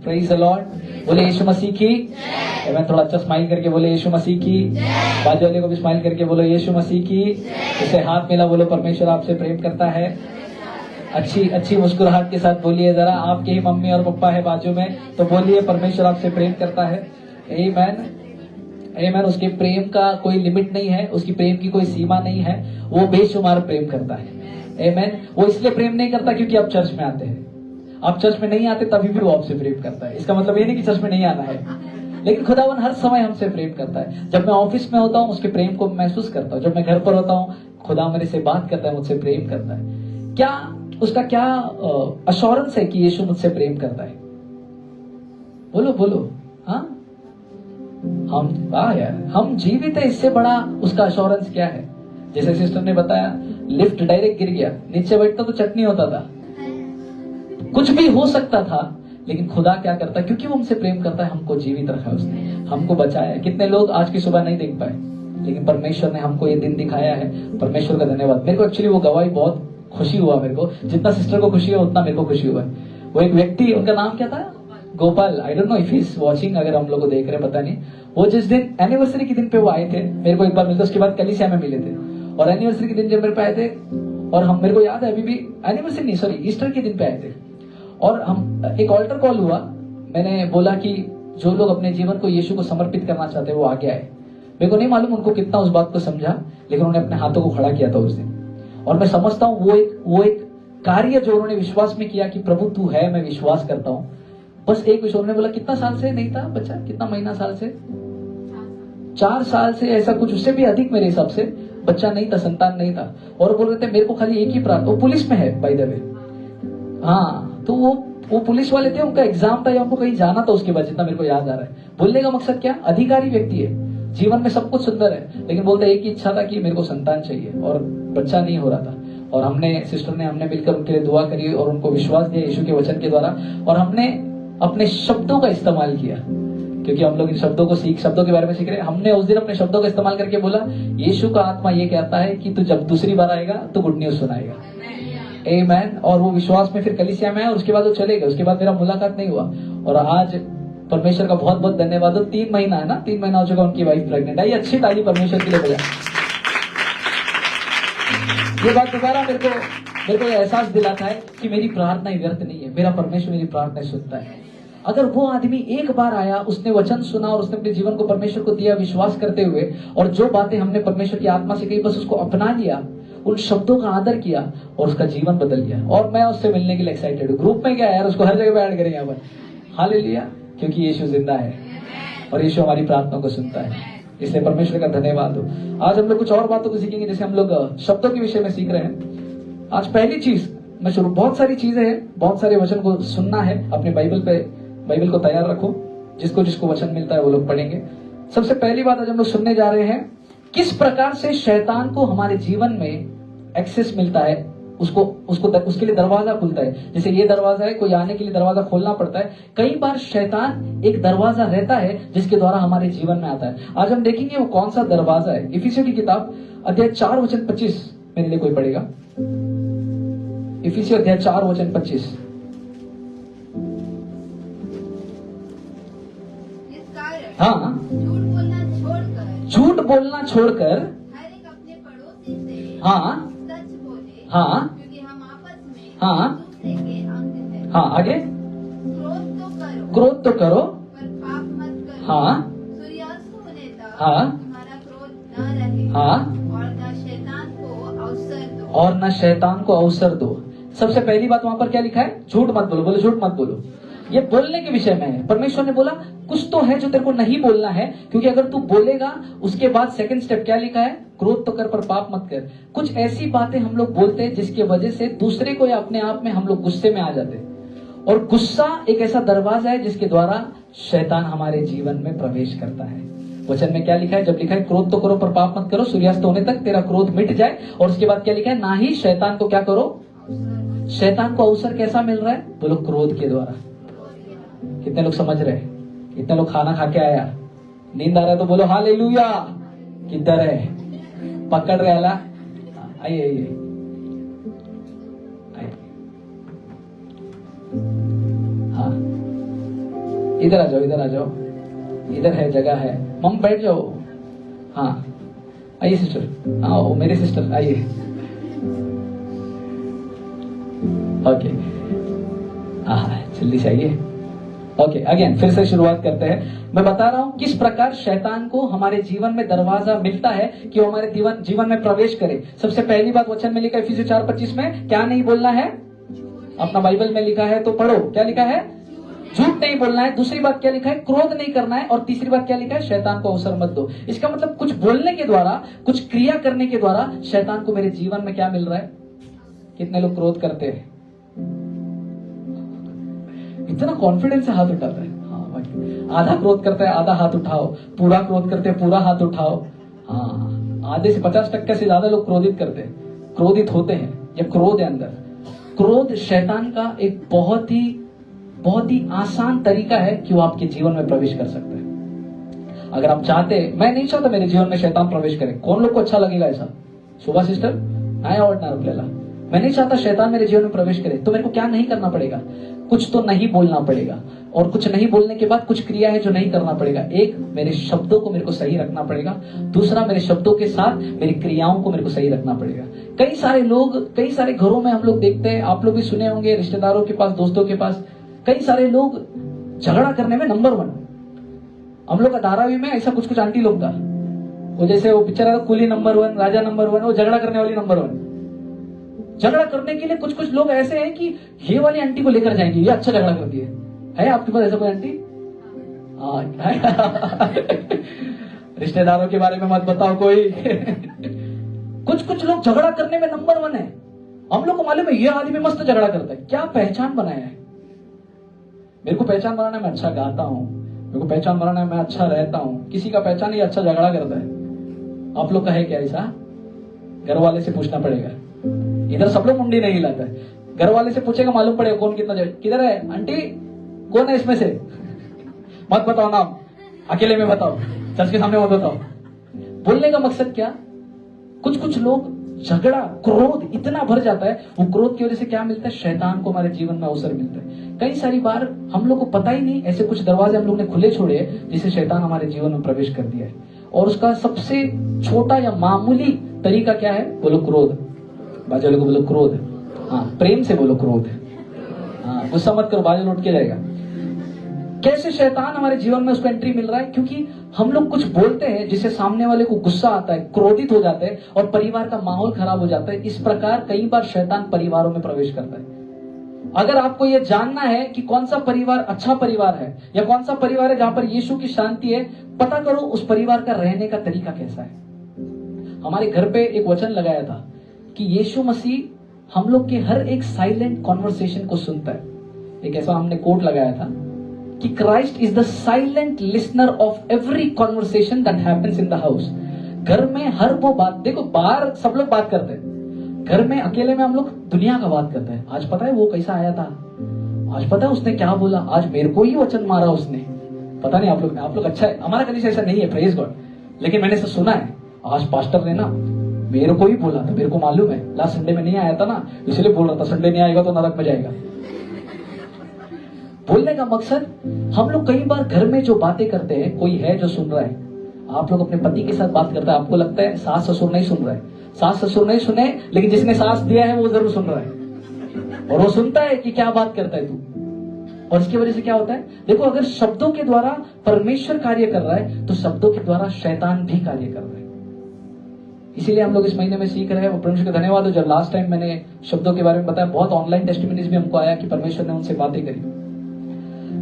Praise the Lord. बोले यीशु मसीह की। मैं थोड़ा अच्छा स्माइल करके बोले यीशु मसीह की। बाजू वाले को भी स्माइल करके बोलो यीशु मसीह की। उसे हाथ मिला, बोलो परमेश्वर आपसे प्रेम करता है। अच्छी मुस्कुराहट के साथ बोलिए जरा, आपके ही मम्मी और पापा है बाजू में, तो बोलिए परमेश्वर आपसे प्रेम करता है। आमीन आमीन। उसके प्रेम का कोई लिमिट नहीं है, उसकी प्रेम की कोई सीमा नहीं है, वो बेशुमार प्रेम करता है। आमीन। वो इसलिए प्रेम नहीं करता क्योंकि आप चर्च में आते हैं, आप चर्च में नहीं आते तभी भी वो आपसे प्रेम करता है। इसका मतलब ये नहीं कि चर्च में नहीं आना है, लेकिन खुदावन हर समय हमसे प्रेम करता है। जब मैं ऑफिस में होता हूँ उसके प्रेम को महसूस करता हूँ, जब मैं घर पर होता हूँ खुदा मेरे से बात करता है, मुझसे प्रेम करता है। क्या उसका क्या अश्योरेंस है कि यीशु मुझसे प्रेम करता है? बोलो बोलो। हाँ, हम जीवित है, इससे बड़ा उसका अश्योरेंस क्या है? जैसे सिस्टर ने बताया, लिफ्ट डायरेक्ट गिर गया, नीचे बैठता तो चटनी होता था, कुछ भी हो सकता था, लेकिन खुदा क्या करता है? क्योंकि वो हमसे प्रेम करता है, हमको जीवित रखा है, उसने हमको बचाया है। कितने लोग आज की सुबह नहीं देख पाए, लेकिन परमेश्वर ने हमको ये दिन दिखाया है। परमेश्वर का धन्यवाद। मेरे को एक्चुअली वो गवाही बहुत खुशी हुआ, मेरे को जितना सिस्टर को खुशी है उतना मेरे को खुशी हुआ है। वो एक व्यक्ति, उनका नाम क्या था? Gopal. I don't know if he is watching, अगर हम लोग को देख रहे हैं पता नहीं। वो जिस दिन एनिवर्सरी के दिन पे वो आए थे, मेरे को एक बार मिलते, उसके बाद कलीसिया में मिले थे, और एनिवर्सरी के दिन जब मेरे पे आए थे, और हम, मेरे को याद है अभी भी, एनिवर्सरी नहीं सॉरी ईस्टर के दिन पे आए थे, और हम एक ऑल्टर कॉल हुआ। मैंने बोला कि जो लोग अपने जीवन को यीशु को समर्पित करना चाहते हैं वो आगे आए। मेरे को नहीं मालूम उनको कितना उस बात को समझा, लेकिन उन्होंने अपने हाथों को खड़ा किया था उस दिन। और मैं समझता हूँ वो एक कार्य जो उन्होंने विश्वास में किया कि प्रभु तू है, मैं विश्वास करता हूँ। बस एक विश्वास। उन्होंने बोला कितना साल से नहीं था बच्चा, कितना महीना साल से? 4 साल से, ऐसा कुछ, उससे भी अधिक मेरे हिसाब से बच्चा नहीं था, संतान नहीं था। और बोल रहे थे मेरे को खाली एक ही प्रार्थना, वो पुलिस में है बाय द वे। हाँ, तो वो पुलिस वाले थे, उनका एग्जाम था या उनको कहीं जाना था उसके बाद, जितना मेरे को याद आ रहा है। बोलने का मकसद क्या? अधिकारी व्यक्ति है, जीवन में सब कुछ सुंदर है, लेकिन बोलते एक ही इच्छा था कि मेरे को संतान चाहिए, और बच्चा नहीं हो रहा था। और हमने मिलकर उनके लिए दुआ करी और उनको विश्वास दिया यीशु के वचन के द्वारा। और हमने अपने शब्दों का इस्तेमाल किया, क्योंकि हम लोग इन शब्दों के बारे में सीख रहे हैं। हमने उस दिन अपने शब्दों का इस्तेमाल करके बोला, यीशु का आत्मा ये कहता है कि तू जब दूसरी बार आएगा तो गुड न्यूज सुनाएगा। आमीन। और वो विश्वास में फिर कलीसिया में आया, और उसके बाद वो चले गए। उसके बाद मेरा मुलाकात नहीं हुआ, और आज परमेश्वर का बहुत बहुत धन्यवाद हो। 3 महीना है ना, 3 महीना हो चुका, उनकी वाइफ प्रेग्नेंट है। ये अच्छी ताली परमेश्वर के लिए बजा। ये बात दोबारा मेरे को एहसास दिलाता है कि मेरी प्रार्थना व्यर्थ नहीं है, मेरा परमेश्वर मेरी प्रार्थना सुनता है। अगर वो आदमी एक बार आया, उसने वचन सुना और उसने अपने जीवन को परमेश्वर को दिया विश्वास करते हुए, और जो बातें हमने परमेश्वर की आत्मा से कही बस उसको अपना लिया, उन शब्दों का आदर किया, और उसका जीवन बदल गया। और मैं उससे मिलने के लिए एक्साइटेड हूँ। ग्रुप में क्या यार, उसको हर जगह पे ऐड करें यहाँ पर। हालेलुया। क्योंकि यीशु जिंदा है और यीशु हमारी प्रार्थना को सुनता है, इसलिए परमेश्वर का धन्यवाद हो। आज हम लोग कुछ और बातों को सीखेंगे, जैसे हम लोग शब्दों के विषय में सीख रहे हैं। आज पहली चीज मैं शुरू, बहुत सारी चीजें हैं, बहुत सारे वचन को सुनना है। अपने बाइबल को तैयार रखो, जिसको वचन मिलता है वो लोग पढ़ेंगे। सबसे पहली बात आज हम लोग सुनने जा रहे हैं, किस प्रकार से शैतान को हमारे जीवन में एक्सेस मिलता है, उसके लिए दरवाजा खुलता है। जैसे ये दरवाजा है, कोई आने के लिए दरवाजा खोलना पड़ता है। कई बार शैतान एक दरवाजा रहता है जिसके द्वारा हमारे जीवन में आता है। आज हम देखेंगे वो कौन सा दरवाजा है। इफिसियों की किताब अध्याय 4 वचन 25 मेरे लिए कोई पढ़ेगा। इफिसियों अध्याय 4 वचन 25। हाँ, झूठ बोलना छोड़कर हर एक अपने पड़ोसी से हाँ सच बोले, हाँ क्योंकि हम आपस में हाँ एक दूसरे के अंग हैं। हाँ, आगे क्रोध तो करो पर पाप मत करो। हाँ सूर्यास्त होने तक हाँ तुम्हारा क्रोध न रहे, हाँ, और न शैतान को अवसर दो। और न शैतान को अवसर दो। सबसे पहली बात वहां पर क्या लिखा है? झूठ मत बोलो। बोलो झूठ मत बोलो। ये बोलने के विषय में है। परमेश्वर ने बोला कुछ तो है जो तेरे को नहीं बोलना है, क्योंकि अगर तू बोलेगा, उसके बाद सेकंड स्टेप क्या लिखा है? क्रोध तो कर पर पाप मत कर। कुछ ऐसी बातें हम लोग बोलते हैं जिसकी वजह से दूसरे को या अपने आप में हम लोग गुस्से में आ जाते हैं, और गुस्सा एक ऐसा दरवाजा है जिसके द्वारा शैतान हमारे जीवन में प्रवेश करता है। वचन में क्या लिखा है? जब लिखा है क्रोध तो करो पर पाप मत करो, सूर्यास्त होने तक तेरा क्रोध मिट जाए, और उसके बाद क्या लिखा है? ना ही शैतान को क्या करो? शैतान को अवसर कैसा मिल रहा है? बोलो क्रोध के द्वारा। कितने लोग समझ रहे हैं? कितने लोग खाना खा के आया, नींद आ रहा है तो बोलो हालेलुया। किधर है? पकड़ रहे ला। आइए आइए, हाँ इधर आ जाओ, इधर आ जाओ, इधर है, जगह है। मम बैठ जाओ। हाँ आइए सिस्टर, हाँ वो मेरे सिस्टर आइए। ओके हाँ जल्दी से आइए। ओके अगेन फिर से शुरुआत करते हैं। मैं बता रहा हूं किस प्रकार शैतान को हमारे जीवन में दरवाजा मिलता है कि वो हमारे जीवन में प्रवेश करे। सबसे पहली बात वचन में लिखा है इफिसियों 4:25 में, क्या नहीं बोलना है? अपना बाइबल में लिखा है तो पढ़ो, क्या लिखा है? झूठ नहीं बोलना है। दूसरी बात क्या लिखा है? क्रोध नहीं करना है। और तीसरी बात क्या लिखा है? शैतान को अवसर मत दो। इसका मतलब कुछ बोलने के द्वारा, कुछ क्रिया करने के द्वारा शैतान को मेरे जीवन में क्या मिल रहा है? कितने लोग क्रोध करते हैं? इतना कॉन्फिडेंस से हाथ उठाता है। हाँ आधा क्रोध करता है, आधा हाथ उठाओ। पूरा क्रोध करते हैं, पूरा हाथ उठाओ। हाँ आधे से 50% से ज्यादा लोग क्रोधित होते हैं या क्रोध है अंदर। क्रोध शैतान का एक बहुत ही आसान तरीका है कि वो आपके जीवन में प्रवेश कर सकता है। अगर आप चाहते, मैं नहीं चाहता मेरे जीवन में शैतान प्रवेश करे। कौन लोग को अच्छा लगेगा ऐसा? शोभा सिस्टर नाही आवडणार आपल्याला। मैं नहीं चाहता शैतान मेरे जीवन में प्रवेश करे। तो मेरे को क्या नहीं करना पड़ेगा? कुछ तो नहीं बोलना पड़ेगा। और कुछ नहीं बोलने के बाद कुछ क्रिया है जो नहीं करना पड़ेगा। एक, मेरे शब्दों को मेरे को सही रखना पड़ेगा। दूसरा, मेरे शब्दों के साथ मेरी क्रियाओं को मेरे को सही रखना पड़ेगा। कई सारे लोग, कई सारे घरों में हम लोग देखते हैं, आप लोग भी सुने होंगे, रिश्तेदारों के पास, दोस्तों के पास, कई सारे लोग झगड़ा करने में नंबर 1। हम लोग का धारावी में ऐसा कुछ आंटी लोग था, वो जैसे वो पिक्चर है कुली नंबर 1, राजा नंबर 1, वो झगड़ा करने वाली नंबर 1। झगड़ा करने के लिए कुछ लोग ऐसे हैं कि ये वाली आंटी को लेकर जाएंगे, ये अच्छा झगड़ा करती है आपके पास ऐसा कोई आंटी? रिश्तेदारों के बारे में मत बताओ कोई। कुछ लोग झगड़ा करने में नंबर 1 है। हम लोग को मालूम है ये आदमी मस्त झगड़ा करता है। क्या पहचान बनाया है? मेरे को पहचान बनाना है मैं अच्छा गाता हूँ, मेरे को पहचान बनाना है मैं अच्छा रहता हूँ। किसी का पहचान ये अच्छा झगड़ा करता है। आप लोग का है क्या ऐसा? घर वाले से पूछना पड़ेगा। इधर सब लोग मुंडी नहीं हिलाता है। घर वाले से पूछेगा मालूम पड़ेगा कौन कितना किधर है। आंटी कौन है इसमें से? मत बताओ नाम, अकेले में बताओ, चर्च के सामने मत बताओ। बोलने का मकसद क्या? कुछ लोग झगड़ा, क्रोध इतना भर जाता है, वो क्रोध की वजह से क्या मिलता है? शैतान को हमारे जीवन में अवसर मिलता है। कई सारी बार हम लोग को पता ही नहीं, ऐसे कुछ दरवाजे हम लोग ने खुले छोड़े हैं जिससे शैतान हमारे जीवन में प्रवेश कर दिया है। और उसका सबसे छोटा या मामूली तरीका क्या है? बोलो क्रोध। बाजू को बोलो क्रोध। हाँ प्रेम से बोलो क्रोध। हाँ गुस्सा मत करो, बाजू लौट के जाएगा। कैसे शैतान हमारे जीवन में उसको एंट्री मिल रहा है? क्योंकि हम लोग कुछ बोलते हैं जिससे सामने वाले को गुस्सा आता है, क्रोधित हो जाते हैं और परिवार का माहौल खराब हो जाता है। इस प्रकार कई बार शैतान परिवारों में प्रवेश करता है। अगर आपको यह जानना है कि कौन सा परिवार अच्छा परिवार है या कौन सा परिवार है जहां पर यीशु की शांति है, पता करो उस परिवार का रहने का तरीका कैसा है। हमारे घर पे एक वचन लगाया था कि यीशु मसीह हम लोग के हर एक साइलेंट कॉन्वर्सेशन को सुनता है। एक ऐसा हमने कोट लगाया था कि Christ is the silent listener of every conversation that happens in the house. घर में हर वो बात, देखो बाहर सब लोग बात करते हैं, घर में अकेले में हम लोग दुनिया का बात करते हैं। आज पता है वो कैसा आया था, आज पता है उसने क्या बोला, आज मेरे को ही वचन मारा उसने, पता नहीं आप लोग अच्छा है। हमारा कहीं ऐसा नहीं है, प्रेज गॉड, लेकिन मैंने सब सुना है। आज पास्टर ने ना मेरे को ही बोला था, मेरे को मालूम है, लास्ट संडे में नहीं आया था ना, इसलिए बोल रहा था संडे नहीं आएगा तो नरक में जाएगा। बोलने का मकसद, हम लोग कई बार घर में जो बातें करते हैं, कोई है जो सुन रहा है। आप लोग अपने पति के साथ बात करते हैं, आपको लगता है सास ससुर नहीं सुन रहा है। सास ससुर नहीं सुने, लेकिन जिसने सास दिया है वो जरूर सुन रहा है, और वो सुनता है कि क्या बात करता है तू। और इसकी वजह से क्या होता है? देखो, अगर शब्दों के द्वारा परमेश्वर कार्य कर रहा है तो शब्दों के द्वारा शैतान भी कार्य कर रहा है। इसीलिए हम लोग इस महीने में सीख रहे हैं। वो परमेश्वर का धन्यवाद हो, जब लास्ट टाइम मैंने शब्दों के बारे में बताया, बहुत ऑनलाइन टेस्टिमनीज भी हमको आया कि परमेश्वर ने उनसे बातें करी।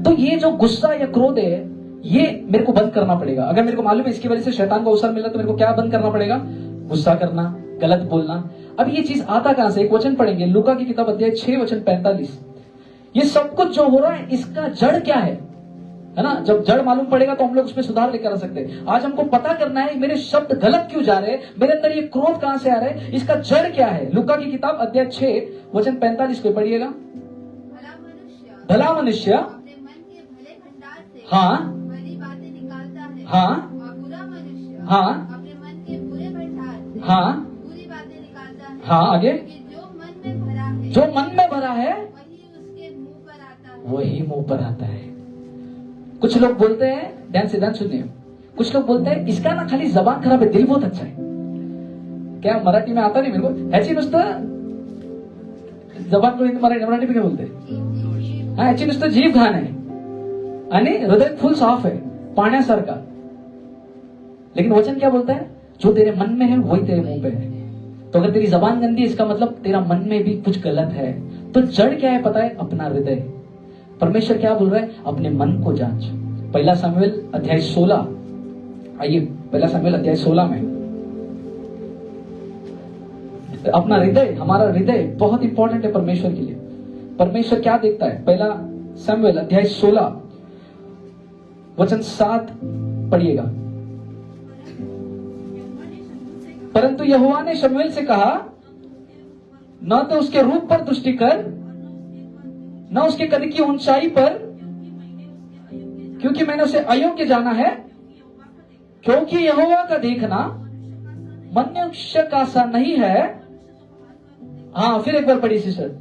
तो ये जो गुस्सा या क्रोध है, ये मेरे को बंद करना पड़ेगा। अगर मेरे को मालूम है इसकी वजह से शैतान को अवसर मिला, तो मेरे को क्या बंद करना पड़ेगा? गुस्सा करना, गलत बोलना। अब ये चीज आता कहां से? एक वचन पढ़ेंगे, लूका की किताब अध्याय 6 वचन 45। ये सब कुछ जो हो रहा है इसका जड़ क्या है ना? जब जड़ मालूम पड़ेगा तो हम लोग उसमें सुधार लेकर आ सकते हैं। आज हमको पता करना है मेरे शब्द गलत क्यों जा रहे हैं, मेरे अंदर ये क्रोध कहां से आ रहा है, इसका जड़ क्या है। लूका की किताब अध्याय 6 वचन 45 को पढ़िएगा। भला मनुष्य अपने मन के भले भंडार से हाँ भली बातें निकालता है, हाँ और बुरा मनुष्य हाँ अपने मन के बुरे भंडार से हाँ बुरी बातें निकालता है। हाँ आगे, कि जो मन में भरा है, जो मन में भरा है वही उसके मुंह पर आता है। वही मुंह पर आता है। कुछ लोग बोलते हैं, ध्यान से ध्यान सुनिए, कुछ लोग बोलते हैं इसका ना खाली जबान खराब है, दिल बहुत अच्छा है। क्या मराठी में आता नहीं मेरे को, ह्याची नुसतं जबान को मराठी में क्या बोलते हैं, हा ह्याची नुसतं जीभ घाण आहे आणि हृदय फुल साफ है पाण्यासारखा। लेकिन वचन क्या बोलता है, जो तेरे मन में है वही तेरे मुंह पे है। तो अगर तेरी जबान गंदी है, इसका मतलब तेरा मन में भी कुछ गलत है। तो जड़ क्या है पता है, अपना हृदय। परमेश्वर क्या बोल रहा है, अपने मन को जांच। पहला शमूएल अध्याय 16, आइए पहला शमूएल अध्याय 16 में अपना हृदय, हमारा हृदय बहुत इंपॉर्टेंट है परमेश्वर के लिए। परमेश्वर क्या देखता है, पहला शमूएल अध्याय 16 वचन 7 पढ़िएगा। परंतु यहोवा ने शमूएल से कहा, न तो उसके रूप पर दृष्टि कर, न उसके कद की ऊंचाई पर, क्योंकि मैंने उसे अयोग्य जाना है। क्योंकि यहोवा का देखना मनुष्य का सा नहीं है। हाँ फिर एक बार पढ़िए सिस्टर।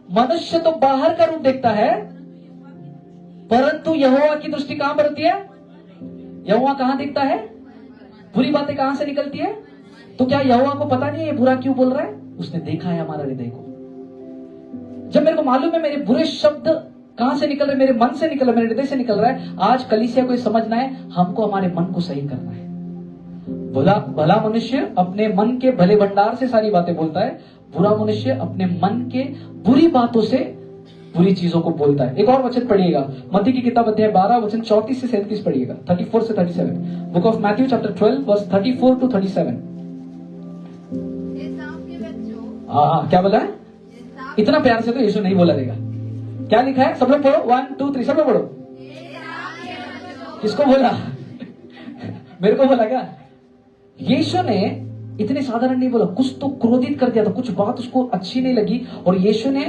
मनुष्य तो बाहर का रूप देखता है, परंतु यहोवा की दृष्टि कहां पर होती है। यहोवा कहां दिखता है, बुरी बातें कहां से निकलती है। तो क्या यहोवा को पता नहीं है बुरा क्यों बोल रहा है, उसने देखा है हमारा हृदय को। जब मेरे को मालूम है मेरे बुरे शब्द कहां से निकल रहे, मेरे मन से निकल रहे, मेरे हृदय से निकल रहा है। आज कलीसिया को समझना है, हमको हमारे मन को सही करना है। भला मनुष्य अपने मन के भले भंडार से सारी बातें बोलता है, बुरा मनुष्य अपने मन के बुरी बातों से बुरी चीजों को बोलता है। एक और वचन पढ़िएगा, मत्ती की किताब अध्याय 12 वचन 34 से 37 पढ़िएगा, 34 से 37। Book of Matthew chapter 12 verse 34 to 37। हाँ क्या बोला है, इतना प्यार से तो यीशु नहीं बोला देगा। क्या लिखा है, सब लोग पढ़ो, 1 2 3 सब लोग पढ़ो। किसको बोला मेरे को बोला क्या। यीशु ने इतने साधारण नहीं बोला, कुछ तो क्रोधित कर दिया था, कुछ बात उसको अच्छी नहीं लगी और यीशु ने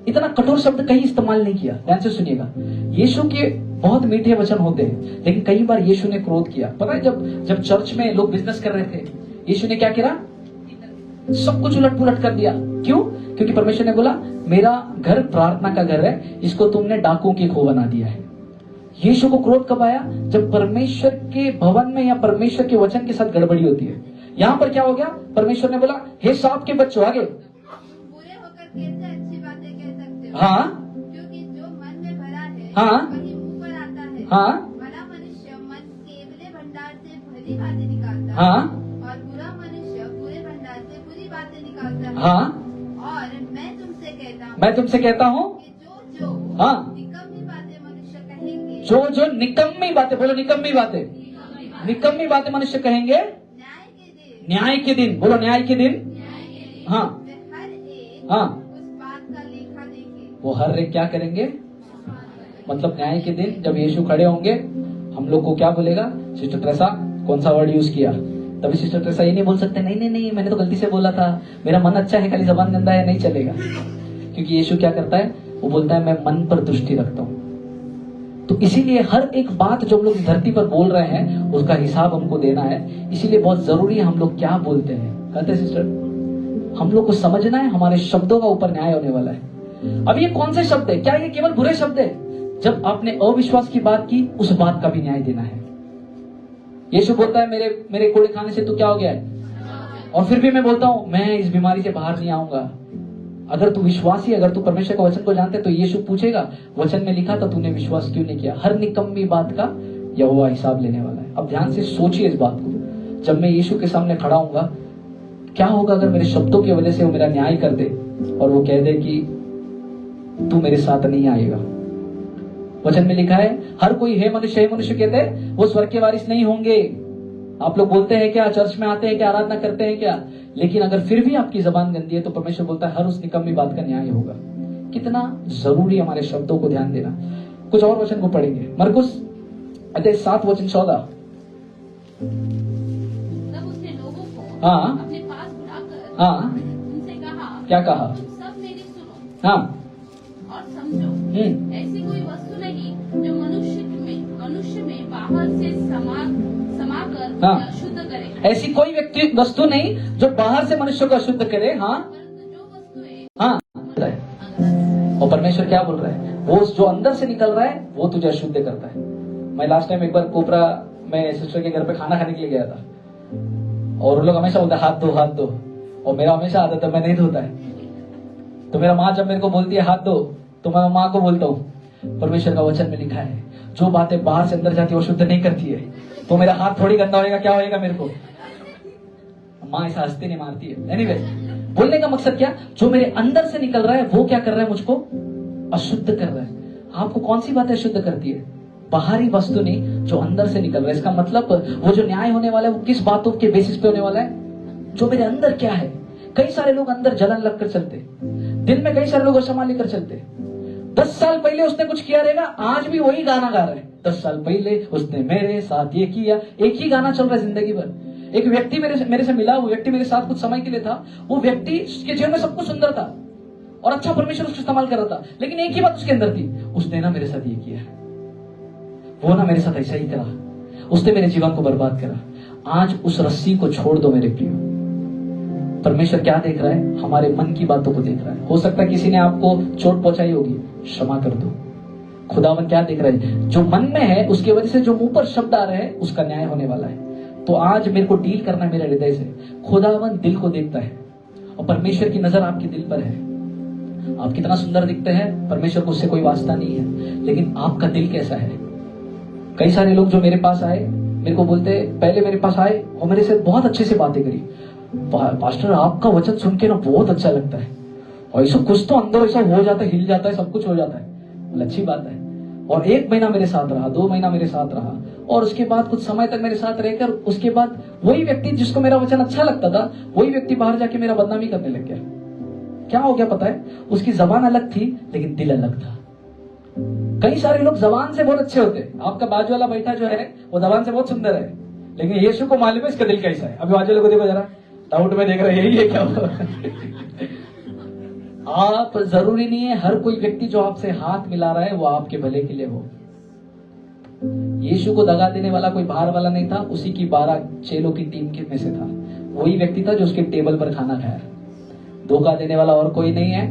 इतना कठोर शब्द कहीं इस्तेमाल नहीं किया। ध्यान से सुनिएगा, यीशु के बहुत मीठे वचन होते हैं, लेकिन कई बार यीशु ने क्रोध किया। पता है जब चर्च में लोग बिजनेस कर रहे थे, यीशु ने क्या किया, सब कुछ उलट पुलट कर दिया। क्यों, क्योंकि परमेश्वर ने बोला मेरा घर प्रार्थना का घर है, इसको तुमने डाकुओं की खो बना दिया है। यीशु को क्रोध कब आया, जब परमेश्वर के भवन में या परमेश्वर के वचन के साथ गड़बड़ी होती है। यहाँ पर क्या हो गया, परमेश्वर ने बोला हे सांप के बच्चों, आगे बुरे होकर कैसे अच्छी बातें कह सकते हो। हाँ क्योंकि जो मन में भरा है हाँ वही मुंह पर आता है। हाँ भला मनुष्य मन के भले भंडार से भली बातें निकालता है, हाँ और बुरा मनुष्य बुरे भंडार से बुरी बातें निकालता है। हाँ और मैं तुमसे कहता हूँ कि जो हाँ निकम्मी बातें मनुष्य कहेंगे, जो निकम्मी बातें, बोलो निकम्मी बातें, निकम्मी बातें मनुष्य कहेंगे न्याय के दिन, बोलो न्याय के दिन। हाँ हर एक हाँ उस बात का लेखा देंगे। वो हर एक क्या करेंगे, मतलब न्याय के दिन जब यीशु खड़े होंगे, हम लोग को क्या बोलेगा, सिस्टर ट्रेसा कौन सा वर्ड यूज किया, तभी सिस्टर ट्रेसा ये नहीं बोल सकते नहीं मैंने तो गलती से बोला था, मेरा मन अच्छा है, खाली जबान गंदा है, नहीं चलेगा। क्योंकि यीशु क्या करता है, वो बोलता है मैं मन पर दृष्टि रखता हूँ। तो इसीलिए हर एक बात जो हम लोग इस धरती पर बोल रहे हैं उसका हिसाब हमको देना है। इसीलिए बहुत जरूरी है हम लोग क्या बोलते हैं। कहते हैं सिस्टर, हम लोग को समझना है हमारे शब्दों का ऊपर न्याय होने वाला है। अब ये कौन से शब्द है, क्या ये केवल बुरे शब्द है। जब आपने अविश्वास की बात की, उस बात का भी न्याय देना है। यीशु बोलता है मेरे कोड़े खाने से तू क्या हो गया है, और फिर भी मैं बोलता हूं मैं इस बीमारी से बाहर नहीं आऊंगा। अगर तू विश्वासी, अगर तू परमेश्वर के वचन को जानते तो यीशु पूछेगा वचन में लिखा था तूने विश्वास क्यों नहीं किया। हर निकम्मी बात का यहोवा हिसाब लेने वाला है। अब ध्यान से सोचिए इस बात को, जब मैं यीशु के सामने खड़ा हूंगा, क्या होगा अगर मेरे शब्दों की वजह से वो मेरा न्याय कर दे और वो कह दे कि तू मेरे साथ नहीं आएगा। वचन में लिखा है हर कोई हे मनुष्य कहते हैं वो स्वर्ग के वारिस नहीं होंगे। आप लोग बोलते हैं क्या, चर्च में आते हैं क्या, आराधना करते हैं क्या, लेकिन अगर फिर भी आपकी जबान गंदी है तो परमेश्वर बोलता है हर उस निकम्मी बात का न्याय होगा। कितना जरूरी हमारे शब्दों को ध्यान देना। कुछ और वचन को पढ़ेंगे, मरकुस अध्याय 7 वचन 14। तब उसने लोगों को हाँ अपने पास बुलाकर हाँ उनसे कहा, क्या कहा, तुम सब मेरी सुनो हाँ और समझो। ऐसी कोई वस्तु नहीं जो मनुष्य में बाहर से समाकर हाँ। शुद्ध करे। ऐसी कोई वस्तु नहीं जो बाहर से मनुष्य को अशुद्ध करे। हाँ परंतु जो वस्तुएं हाँ अगर और परमेश्वर क्या बोल रहा है, वो जो अंदर से निकल रहा है वो तुझे अशुद्ध करता है। मैं लास्ट टाइम एक बार कोपरा में सिस्टर के घर पे खाना खाने के लिए गया था, और उन लोग हमेशा बोलते हाथ धो हाथ धो, और मेरा हमेशा आदत है मैं नहीं धोता है। तो मेरा माँ जब मेरे को बोलती है हाथ धो, तो मैं माँ को बोलता हूँ परमेश्वर का वचन में लिखा है जो बातें बाहर से अंदर जाती है वो शुद्ध नहीं करती है, तो मेरा हाथ थोड़ी गंदा होएगा, क्या होएगा मेरे को। माँ ऐसा हंसती नहीं मारती है। एनीवेज, बोलने का मकसद क्या, जो मेरे अंदर से निकल रहा है वो क्या कर रहा है, मुझको अशुद्ध कर रहा है। आपको कौन सी बातें शुद्ध करती है, बाहरी वस्तु नहीं, जो अंदर से निकल रहा है। इसका मतलब वो जो न्याय होने वाला है वो किस बातों के बेसिस पे होने वाला है, जो मेरे अंदर क्या है। कई सारे लोग अंदर जलन लगकर चलते, दिन में कई सारे लोग अशुद्ध लेकर चलते। 10 साल पहले उसने कुछ किया रहेगा, आज भी वही गाना गा रहा है। 10 साल पहले उसने मेरे साथ ये किया, एक ही गाना चल रहा है जिंदगी भर। एक व्यक्ति मेरे से मिला, वो व्यक्ति मेरे साथ कुछ समय के लिए था। वो व्यक्ति के जीवन में सब कुछ सुंदर था और अच्छा परमेश्वर उसको इस्तेमाल कर रहा था, लेकिन एक ही बात उसके अंदर थी, उसने ना मेरे साथ ये किया, वो ना मेरे साथ ऐसा ही करा, उसने मेरे जीवन को बर्बाद करा। आज उस रस्सी को छोड़ दो मेरे प्रियो। परमेश्वर क्या देख रहा है, हमारे मन की बातों को देख रहा है। हो सकता है किसी ने आपको चोट पहुंचाई होगी, क्षमा कर दो। खुदावन क्या देख रहा है, जो मन में है उसकी वजह से जो मुंह पर शब्द आ रहे हैं उसका न्याय होने वाला है। तो आज मेरे को डील करना है मेरे हृदय से। खुदावन दिल को देखता है और परमेश्वर की नजर आपके दिल पर है। आप कितना सुंदर दिखते हैं, परमेश्वर को उससे कोई वास्ता नहीं है, लेकिन आपका दिल कैसा है। कई सारे लोग जो मेरे पास आए, मेरे को बोलते, पहले मेरे पास आए और मेरे से बहुत अच्छे से बातें करी, पास्टर आपका वचन सुन के ना बहुत अच्छा लगता है, और ऐसा कुछ तो अंदर ऐसा हो जाता है, हिल जाता है, सब कुछ हो जाता है। अच्छी बात है। और 1 महीना मेरे साथ रहा, 2 महीना मेरे साथ रहा, और उसके बाद कुछ समय तक मेरे साथ रहकर उसके बाद वही व्यक्ति जिसको मेरा वचन अच्छा लगता था, वही व्यक्ति बाहर जाके मेरा बदनामी करने लग गया। क्या हो गया पता है, उसकी जबान अलग थी लेकिन दिल अलग था। कई सारे लोग जबान से बहुत अच्छे होते, आपका बाजू वाला बैठा जो है वो जबान से बहुत सुंदर है, लेकिन यीशु को मालूम है इसका दिल कैसा है। अभी बाजू वाले को देखो जरा, डाउट में देख रहे, यही है क्या हुआ। आप जरूरी नहीं है हर कोई व्यक्ति जो आपसे हाथ मिला रहा है वो आपके भले के लिए हो। यीशु को दगा देने वाला कोई बाहर वाला नहीं था, उसी की 12 चेलों की टीम के में से था। वही व्यक्ति था जो उसके टेबल पर खाना खाया। धोखा देने वाला और कोई नहीं है,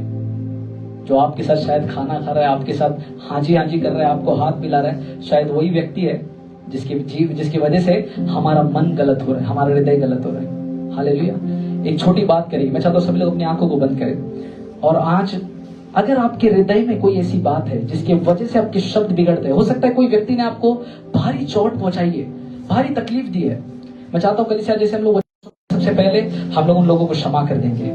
जो आपके साथ शायद खाना खा रहा है, आपके साथ हाजी हाजी कर रहा है, आपको हाथ मिला रहा है, शायद वही व्यक्ति है जिसकी वजह से हमारा मन गलत हो रहा है, हमारा हृदय गलत हो रहा है। हालेलुया। एक छोटी बात करें, मैं चाहता हूं सभी लोग अपनी आंखों को बंद करें। और आज अगर आपके हृदय में कोई ऐसी बात है जिसकी वजह से आपके शब्द बिगड़ते हैं, हो सकता है कोई व्यक्ति ने आपको भारी चोट पहुंचाई है, भारी तकलीफ दी है, मैं चाहता हूं कलीसिया जैसे हम लोग सबसे पहले हम लोग उन लोगों को क्षमा कर देंगे।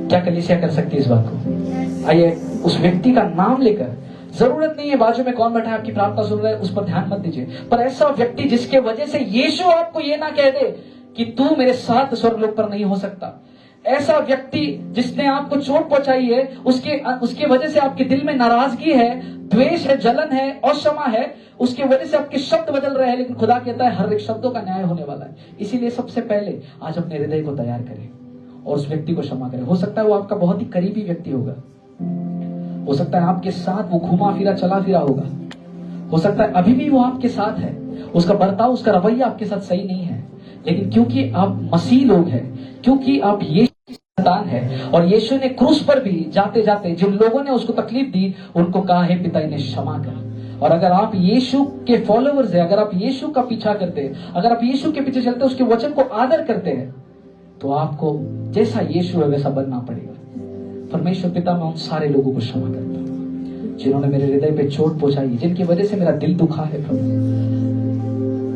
क्या कलीसिया कर सकती है इस बात को? आइए उस व्यक्ति का नाम लेकर, जरूरत नहीं है बाजू में कौन बैठा है आपकी प्रार्थना सुन रहा है उस पर ध्यान मत दीजिए, पर ऐसा व्यक्ति जिसके वजह से यीशु आपको ये ना कह दे कि तू मेरे साथ स्वर्गलोक पर नहीं हो सकता, ऐसा व्यक्ति जिसने आपको चोट पहुंचाई है, उसके वजह से आपके दिल में नाराजगी है, द्वेष है, जलन है, अक्षमा है, उसके वजह से आपके शब्द बदल रहे हैं, लेकिन खुदा कहता है हर एक शब्दों का न्याय होने वाला है। इसीलिए सबसे पहले आज अपने हृदय को तैयार करें और उस व्यक्ति को क्षमा करें। हो सकता है वो आपका बहुत ही करीबी व्यक्ति होगा, हो सकता है आपके साथ वो घुमा फिरा चला फिरा होगा, हो सकता है अभी भी वो आपके साथ है, उसका बर्ताव, उसका रवैया आपके साथ सही नहीं है, लेकिन क्योंकि आप मसीह लोग हैं, क्योंकि आप यीशु की संतान है, और यीशु ने क्रूस पर भी जाते जाते जिन लोगों ने उसको तकलीफ दी उनको कहा है पिता इन्हें क्षमा कर। और अगर आप यीशु के फॉलोवर्स हैं, अगर आप यीशु का पीछा करते हैं, अगर आप यीशु के पीछे चलते, उसके वचन को आदर करते हैं, तो आपको जैसा यीशु है वैसा बनना पड़ेगा। परमेश्वर पिता, मैं उन सारे लोगों को क्षमा करता हूं जिन्होंने मेरे हृदय पे चोट पहुंचाई, जिनकी वजह से मेरा दिल दुखा है प्रभु,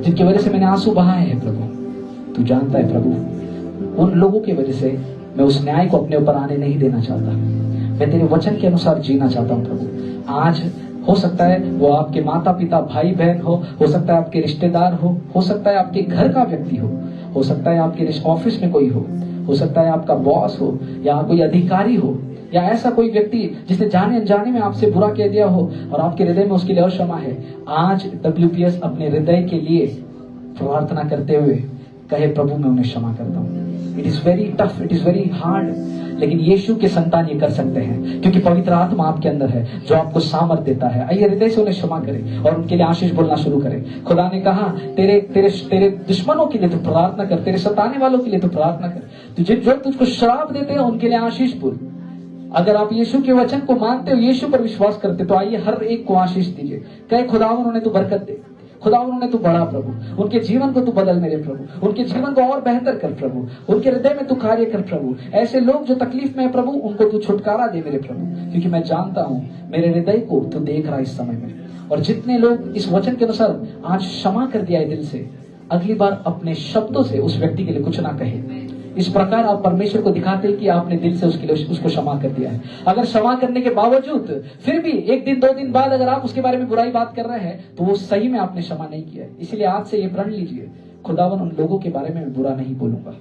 जिनकी वजह से मैंने आंसू बहाए हैं प्रभु, तू जानता है प्रभु। उन लोगों की वजह से मैं उस न्याय को अपने ऊपर आने नहीं देना चाहता, मैं तेरे वचन के अनुसार जीना चाहता हूं प्रभु। आज हो सकता है वो आपके माता पिता, भाई बहन हो सकता है आपके रिश्तेदार हो सकता है आपके घर का व्यक्ति हो सकता है आपके ऑफिस में कोई हो सकता है आपका बॉस हो या कोई अधिकारी हो, या ऐसा कोई व्यक्ति जिसने जाने अनजाने में आपसे बुरा कह दिया हो और आपके हृदय में उसके लिए क्षमा है। आज WPS अपने हृदय के लिए प्रार्थना करते हुए कहे प्रभु मैं उन्हें क्षमा करता हूँ। It is very tough, it is very hard, लेकिन यीशु के संतान ये कर सकते हैं क्योंकि पवित्र आत्मा आपके अंदर है जो आपको सामर्थ देता है। आइए हृदय से उन्हें क्षमा करें और उनके लिए आशीष बोलना शुरू करें। खुदा ने कहा तेरे दुश्मनों के लिए तो प्रार्थना कर, तेरे सताने वालों के लिए तो प्रार्थना कर, तुझे जो तुझको श्राप देते हैं उनके लिए आशीष बोल। अगर आप यीशु के वचन को मानते हो, यीशु पर विश्वास करते, तो आइए हर एक को आशीष दीजिए। कहे खुदा उन्होंने तू बरकत दे, खुदा उन्होंने तू बढ़ा प्रभु, उनके जीवन को तू बदल मेरे प्रभु, उनके जीवन को और बेहतर कर प्रभु, उनके हृदय में तू कार्य कर प्रभु। ऐसे लोग जो तकलीफ में है प्रभु, उनको तू छुटकारा दे मेरे प्रभु, क्योंकि मैं जानता हूं मेरे हृदय को तू देख रहा है इस समय में। और जितने लोग इस वचन के अनुसार आज क्षमा कर दिया है दिल से, अगली बार अपने शब्दों से उस व्यक्ति के लिए कुछ ना कहे। इस प्रकार आप परमेश्वर को दिखाते हैं कि आपने दिल से उसके लिए उसको क्षमा कर दिया है। अगर क्षमा करने के बावजूद फिर भी 1 दिन 2 दिन बाद अगर आप उसके बारे में बुराई बात कर रहे हैं, तो वो सही में आपने क्षमा नहीं किया है। इसलिए आज से ये प्रण लीजिए, खुदावन उन लोगों के बारे में बुरा नहीं बोलूंगा।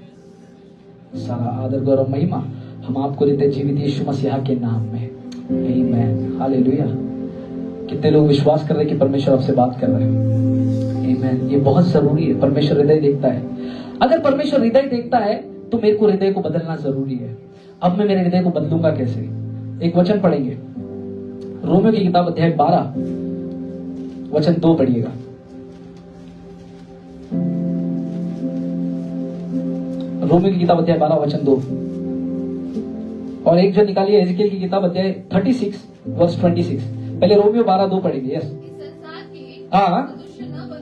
सारा आदर गौरव महिमा हम आपको देते जीवित यीशु मसीहा के नाम में, आमीन, हालेलुया। कितने लोग विश्वास कर रहे हैं कि परमेश्वर आपसे बात कर रहे हैं? आमीन। ये बहुत जरूरी है। परमेश्वर हृदय देखता है। अगर परमेश्वर हृदय देखता है तो मेरे को हृदय को बदलना जरूरी है। अब मैं मेरे हृदय को बदलूंगा कैसे? एक वचन पढ़ेंगे, रोमियो की किताब अध्याय 12 वचन 2 पढ़िएगा। रोमियो की किताब अध्याय 12 वचन 2, और एक जो निकालिए एजेकियल की किताब अध्याय 36 वर्स 26। पहले रोमियो 12:2 पढ़ेंगे। यस, हाँ,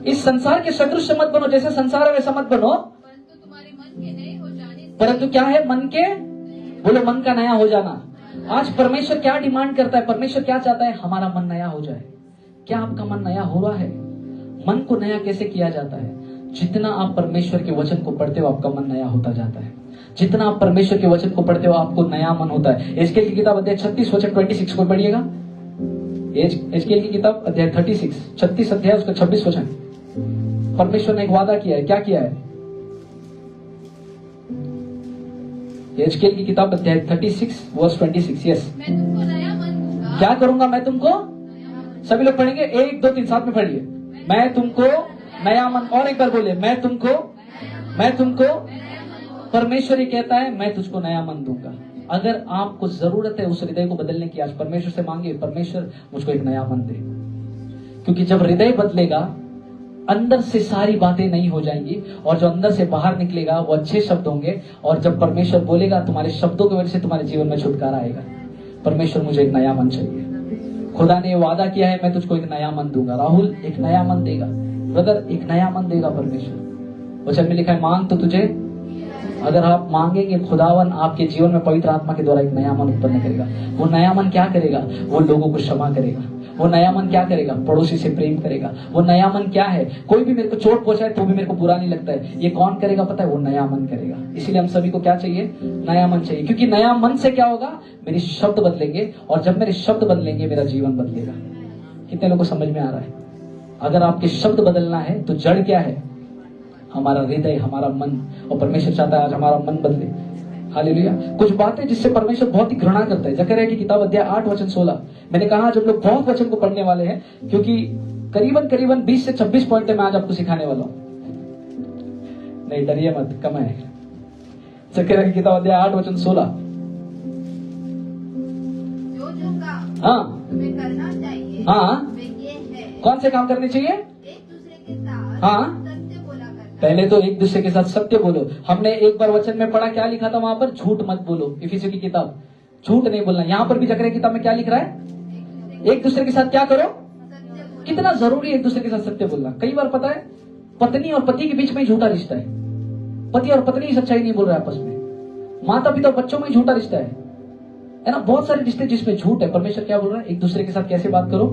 इस संसार के सदृश मत बनो, जैसे संसार है वैसा मत बनो, परंतु क्या है? मन के, बोलो, मन का नया हो जाना। आज परमेश्वर क्या डिमांड करता है? परमेश्वर क्या चाहता है? हमारा मन नया हो जाए। क्या आपका मन नया हो रहा है? मन को नया कैसे किया जाता है? जितना आप परमेश्वर के वचन को पढ़ते हो आपका मन नया होता जाता है। जितना आप परमेश्वर के वचन को पढ़ते हो आपको नया मन होता है। एजेकियल की किताब अध्याय 36 वचन 26 को पढ़िएगा। एजेकियल की किताब अध्याय 36 अध्याय उसका 26 वचन। परमेश्वर ने एक वादा किया है। क्या किया है? एजेकियल की किताब अध्याय 36 वर्स 26। यस, मैं तुमको नया मन दूंगा। क्या करूंगा मैं तुमको? सभी लोग पढ़ेंगे, 1 2 3 साथ में पढ़िए। मैं तुमको नया मन, और एक बार बोलिए, मैं तुमको। परमेश्वर ही कहता है मैं तुझको नया मन दूंगा। अगर आपको जरूरत है उस हृदय को बदलने की, आज परमेश्वर से मांगे, परमेश्वर मुझको एक नया मन दे। क्योंकि जब हृदय बदलेगा, अंदर से सारी बातें नहीं हो जाएंगी, और जो अंदर से बाहर निकलेगा वो अच्छे शब्द होंगे। और जब परमेश्वर बोलेगा, तुम्हारे शब्दों की वजह से तुम्हारे जीवन में छुटकारा आएगा। परमेश्वर मुझे एक नया मन चाहिए। खुदा ने वादा किया है मैं तुझको एक नया मन दूंगा। राहुल एक नया मन देगा, ब्रदर एक नया मन देगा परमेश्वर। वचन में लिखा है मांग तो तुझे। अगर आप मांगेंगे, खुदावन आपके जीवन में पवित्र आत्मा के द्वारा एक नया मन उत्पन्न करेगा। वो नया मन क्या करेगा? वो लोगों को क्षमा करेगा। वो नया मन क्या करेगा? पड़ोसी से प्रेम करेगा। वो नया मन क्या है? कोई भी मेरे को चोट पहुंचाए तो भी मेरे को बुरा नहीं लगता है। ये कौन करेगा पता है? वो नया मन करेगा। इसलिए हम सभी को क्या चाहिए? नया मन चाहिए। क्योंकि नया मन से क्या होगा? मेरे शब्द बदलेंगे, और जब मेरे शब्द बदलेंगे मेरा जीवन बदलेगा। कितने लोगों को समझ में आ रहा है? अगर आपके शब्द बदलना है तो जड़ क्या है? हमारा हृदय, हमारा मन। और परमेश्वर चाहता है आज हमारा मन बदले। हालेलुया। कुछ बातें जिससे परमेश्वर बहुत ही घृणा करता है। जकरिया की किताब अध्याय 8 वचन 16। मैंने कहा जब लोग बहुत वचन को पढ़ने वाले हैं, क्योंकि करीबन 20 से 26 पॉइंट मैं आज आपको सिखाने वाला हूं। नहीं डरिए मत, कम है। जकरिया की किताब अध्याय 8 वचन 16। जो काम हाँ तुम्हें करना चाहिए, हाँ, वे ये है, कौन से काम करने चाहिए? एक दूसरे के साथ हाँ, सत्य बोला करना। पहले तो एक दूसरे के साथ सत्य बोलो। हमने एक बार वचन में पढ़ा, क्या लिखा था वहां पर? झूठ मत बोलो। इफिसियों की किताब, झूठ नहीं बोलना। यहाँ पर भी जकरिया की किताब में क्या लिख रहा है? एक दूसरे के साथ क्या करो? सत्य बोलो। कितना जरूरी है एक दूसरे के साथ सत्य बोलना। कई बार पता है पत्नी और पति के बीच में ही झूठा रिश्ता है। पति और पत्नी ही सच्चाई नहीं बोल रहे आपस में। माता पिता बच्चों में झूठा रिश्ता है ना। बहुत सारे रिश्ते जिसमें झूठ है। परमेश्वर क्या बोल रहा है? एक दूसरे के साथ कैसे बात करो?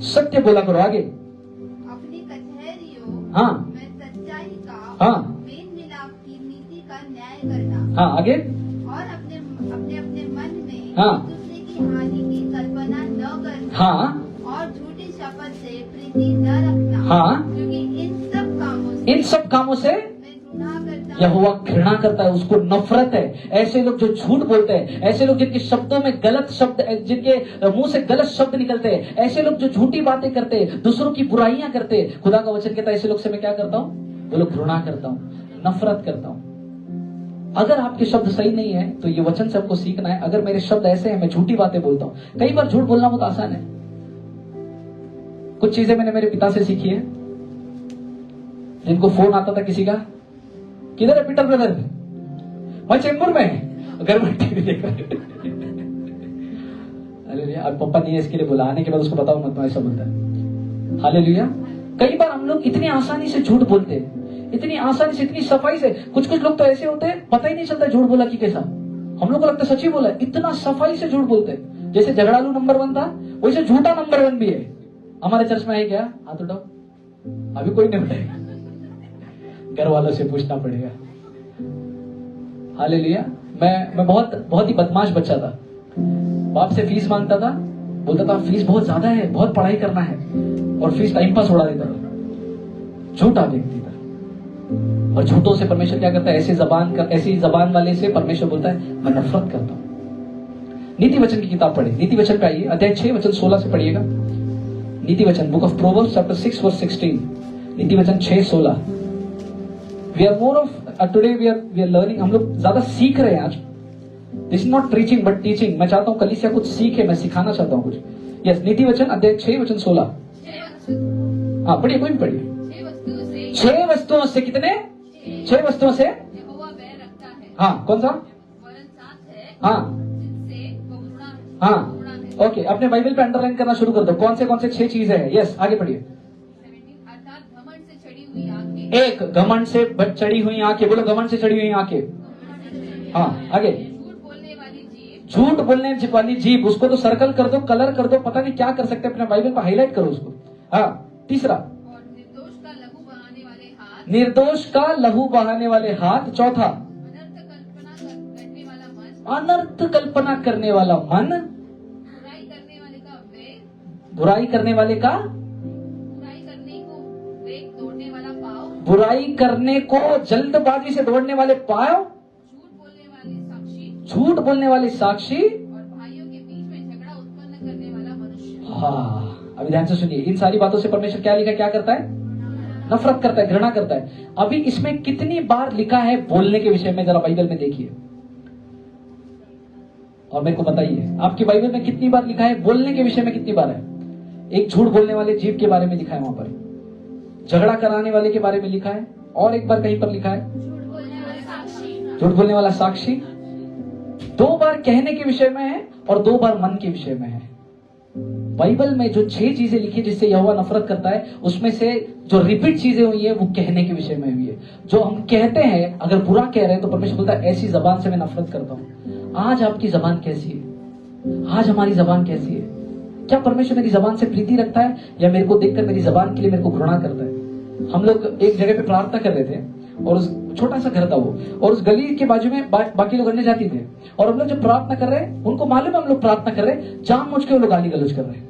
सत्य बोला करो। आगे, अपनी कचहरियों हाँ में सच्चाई का, हाँ, मेल मिलाप की नीति का न्याय करना। हाँ, आगे, और अपने अपने मन में हाँ, एक दूसरे की हानि की कल्पना न करना। हाँ, और झूठी शपथ से प्रीति न रखना। हाँ, क्योंकि इन सब कामों से मैं घृणा करता हूँ। यहोवा घृणा करता है, उसको नफरत है। ऐसे लोग जो झूठ बोलते हैं, ऐसे लोग जिनके शब्दों में गलत शब्द, जिनके मुंह से गलत शब्द निकलते हैं, ऐसे लोग जो झूठी बातें करते हैं, दूसरों की बुराइयां करते हैं, खुदा का वचन कहता है ऐसे लोग से मैं क्या करता हूँ? वो लोग घृणा करता हूँ, नफरत करता हूँ। अगर आपके शब्द सही नहीं है तो ये वचन से आपको सीखना है। अगर मेरे शब्द ऐसे हैं, मैं झूठी बातें बोलता हूँ। कई बार झूठ बोलना बहुत आसान है। कुछ चीजें मैंने मेरे पिता से सीखी है। जिनको फोन आता था किसी का, किधर है पीटर ब्रदर? मैं चेंबूर में, घर में टीवी देख रहे। हालेलुया। अब पापा नहीं है इसके लिए बुला, आने के बाद उसको बताओ मत, ऐसा बोलता है। हालेलुया। कई बार हम लोग इतनी आसानी से झूठ बोलते हैं, इतनी आसानी से, इतनी सफाई से। कुछ कुछ लोग तो ऐसे होते हैं पता ही नहीं चलता झूठ बोला कि कैसा, हम लोग को लगता है सच्ची बोला, इतना सफाई से झूठ बोलते हैं। जैसे झगड़ालू नंबर 1 था, वैसे झूठा नंबर 1 भी है। हमारे चर्च में है क्या? हाथ उठाओ। अभी कोई नहीं उठाएगा, घर वालों से पूछना पड़ेगा। हालेलुया। मैं बहुत ही बदमाश बच्चा था। बाप से फीस मांगता था, बोलता था फीस बहुत ज्यादा है, बहुत पढ़ाई करना है, और फीस टाइम पास उड़ा देता था। झूठा व्यक्ति था। और झूठों से परमेश्वर क्या करता है? ऐसी जबान वाले से परमेश्वर बोलता है मैं नफरत करता हूं। नीति वचन की किताब पढ़े, नीति वचन पे आइए, अध्याय 6 वचन 16 से पढ़िएगा। नीति वचन, book of Proverbs chapter 6 verse 16। नीति वचन 6:16। We are more of today we are learning. हम लोग ज्यादा सीख रहे हैं आज। This is not preaching but teaching. मैं चाहता हूं कलीसिया कुछ सीखे, मैं सिखाना चाहता हूं कुछ। यस, नीति वचन अध्याय 6 वचन 16। हाँ पढ़िए, कोई भी पढ़िए। 6 वस्तुओं से कितने? 6 वस्तुओं से यहोवा बैर रखता है। हाँ, कौन सा? वरन साथ है हाँ जिनसे वो घृणा है। हाँ, ओके। अपने बाइबल पे अंडरलाइन करना शुरू कर दो। कौन से 6 चीजें हैं? यस, आगे पढ़िए। 17 अर्थात घमंड से चढ़ी हुई आंखें। एक, घमंड से चढ़ी हुई आंखें। बोलो, घमंड से चढ़ी हुई आंखें। हाँ, आगे। झूठ बोलने वाली जीभ। झूठ बोलने वाली जीभ, उसको तो सर्कल कर दो, कलर कर दो, पता नहीं क्या कर सकते, अपने बाइबल पर हाईलाइट करो उसको। हाँ, तीसरा, और निर्दोष का लहू बहाने वाले हाथ। निर्दोष का लहू बहाने वाले हाथ। चौथा, अनर्थ कल्पना करने वाला मन। अनर्थ कल्पना करने वाला मन। बुराई करने वाले का वेग। बुराई करने वाले का, बुराई करने को वेग दौड़ने वाला पाँव। बुराई करने को जल्दबाजी से दौड़ने वाले पाँव। झूठ बोलने वाले साक्षी। झूठ बोलने वाले साक्षी। और भाइयों के बीच में झगड़ा उत्पन्न करने वाला मनुष्य। हाँ, अभी ध्यान से सुनिए। इन सारी बातों से परमेश्वर क्या लिखा, क्या करता है? नफरत करता है, घृणा करता है। अभी इसमें कितनी बार लिखा है बोलने के विषय में? जरा बाइबल में देखिए और मेरे को बताइए, आपकी बाइबल में कितनी बार लिखा है बोलने के विषय में? कितनी बार है? एक झूठ बोलने वाले जीव के बारे में लिखा है, वहां पर झगड़ा कराने वाले के बारे में लिखा है, और एक बार कहीं पर लिखा है झूठ बोलने वाले साक्षी। झूठ बोलने वाला साक्षी। 2 बार कहने के विषय में है और 2 बार मन के विषय में है। बाइबल में जो 6 चीजें लिखी जिससे यहोवा नफरत करता है, उसमें से जो रिपीट चीजें हुई है वो कहने के विषय में हुई है। जो हम कहते हैं, अगर बुरा कह रहे हैं तो परमेश्वर बोलता है ऐसी जबान से मैं नफरत करता हूं। आज आपकी जबान कैसी है? आज हमारी जबान कैसी है? क्या परमेश्वर मेरी जबान से प्रीति रखता है, या मेरे को देखकर मेरी जबान के लिए मेरे को घृणा करता है? हम लोग एक जगह पे प्रार्थना कर रहे थे, और उस छोटा सा घर था वो, और उस गली के बाजू में बाकी लोग अन्य जाति थे, और हम लोग जब प्रार्थना कर रहे हैं, उनको मालूम है हम लोग प्रार्थना कर रहे हैं, जानबूझ के वो लोग गाली गलौज कर रहे हैं।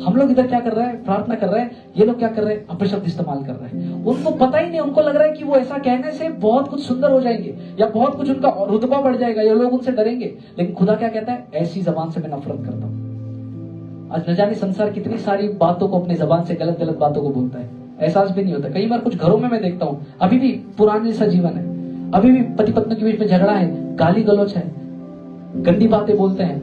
हम लोग इधर क्या कर रहे हैं? प्रार्थना कर रहे हैं। ये लोग क्या कर रहे हैं? अपशब्द इस्तेमाल कर रहे हैं। उनको पता ही नहीं, उनको लग रहा है कि वो ऐसा कहने से बहुत कुछ सुंदर हो जाएंगे, या बहुत कुछ उनका रुतबा बढ़ जाएगा, या लोग उनसे डरेंगे। लेकिन खुदा क्या कहता है? ऐसी जबान से मैं नफरत करता हूं। आज न जाने संसार कितनी सारी बातों को अपनी जबान से, गलत गलत बातों को बोलता है, एहसास भी नहीं होता। कई बार कुछ घरों में मैं देखता हूं, अभी भी पुराने जैसा जीवन है, अभी भी पति पत्नी के बीच में झगड़ा है, गाली गलौज है, गंदी बातें बोलते हैं।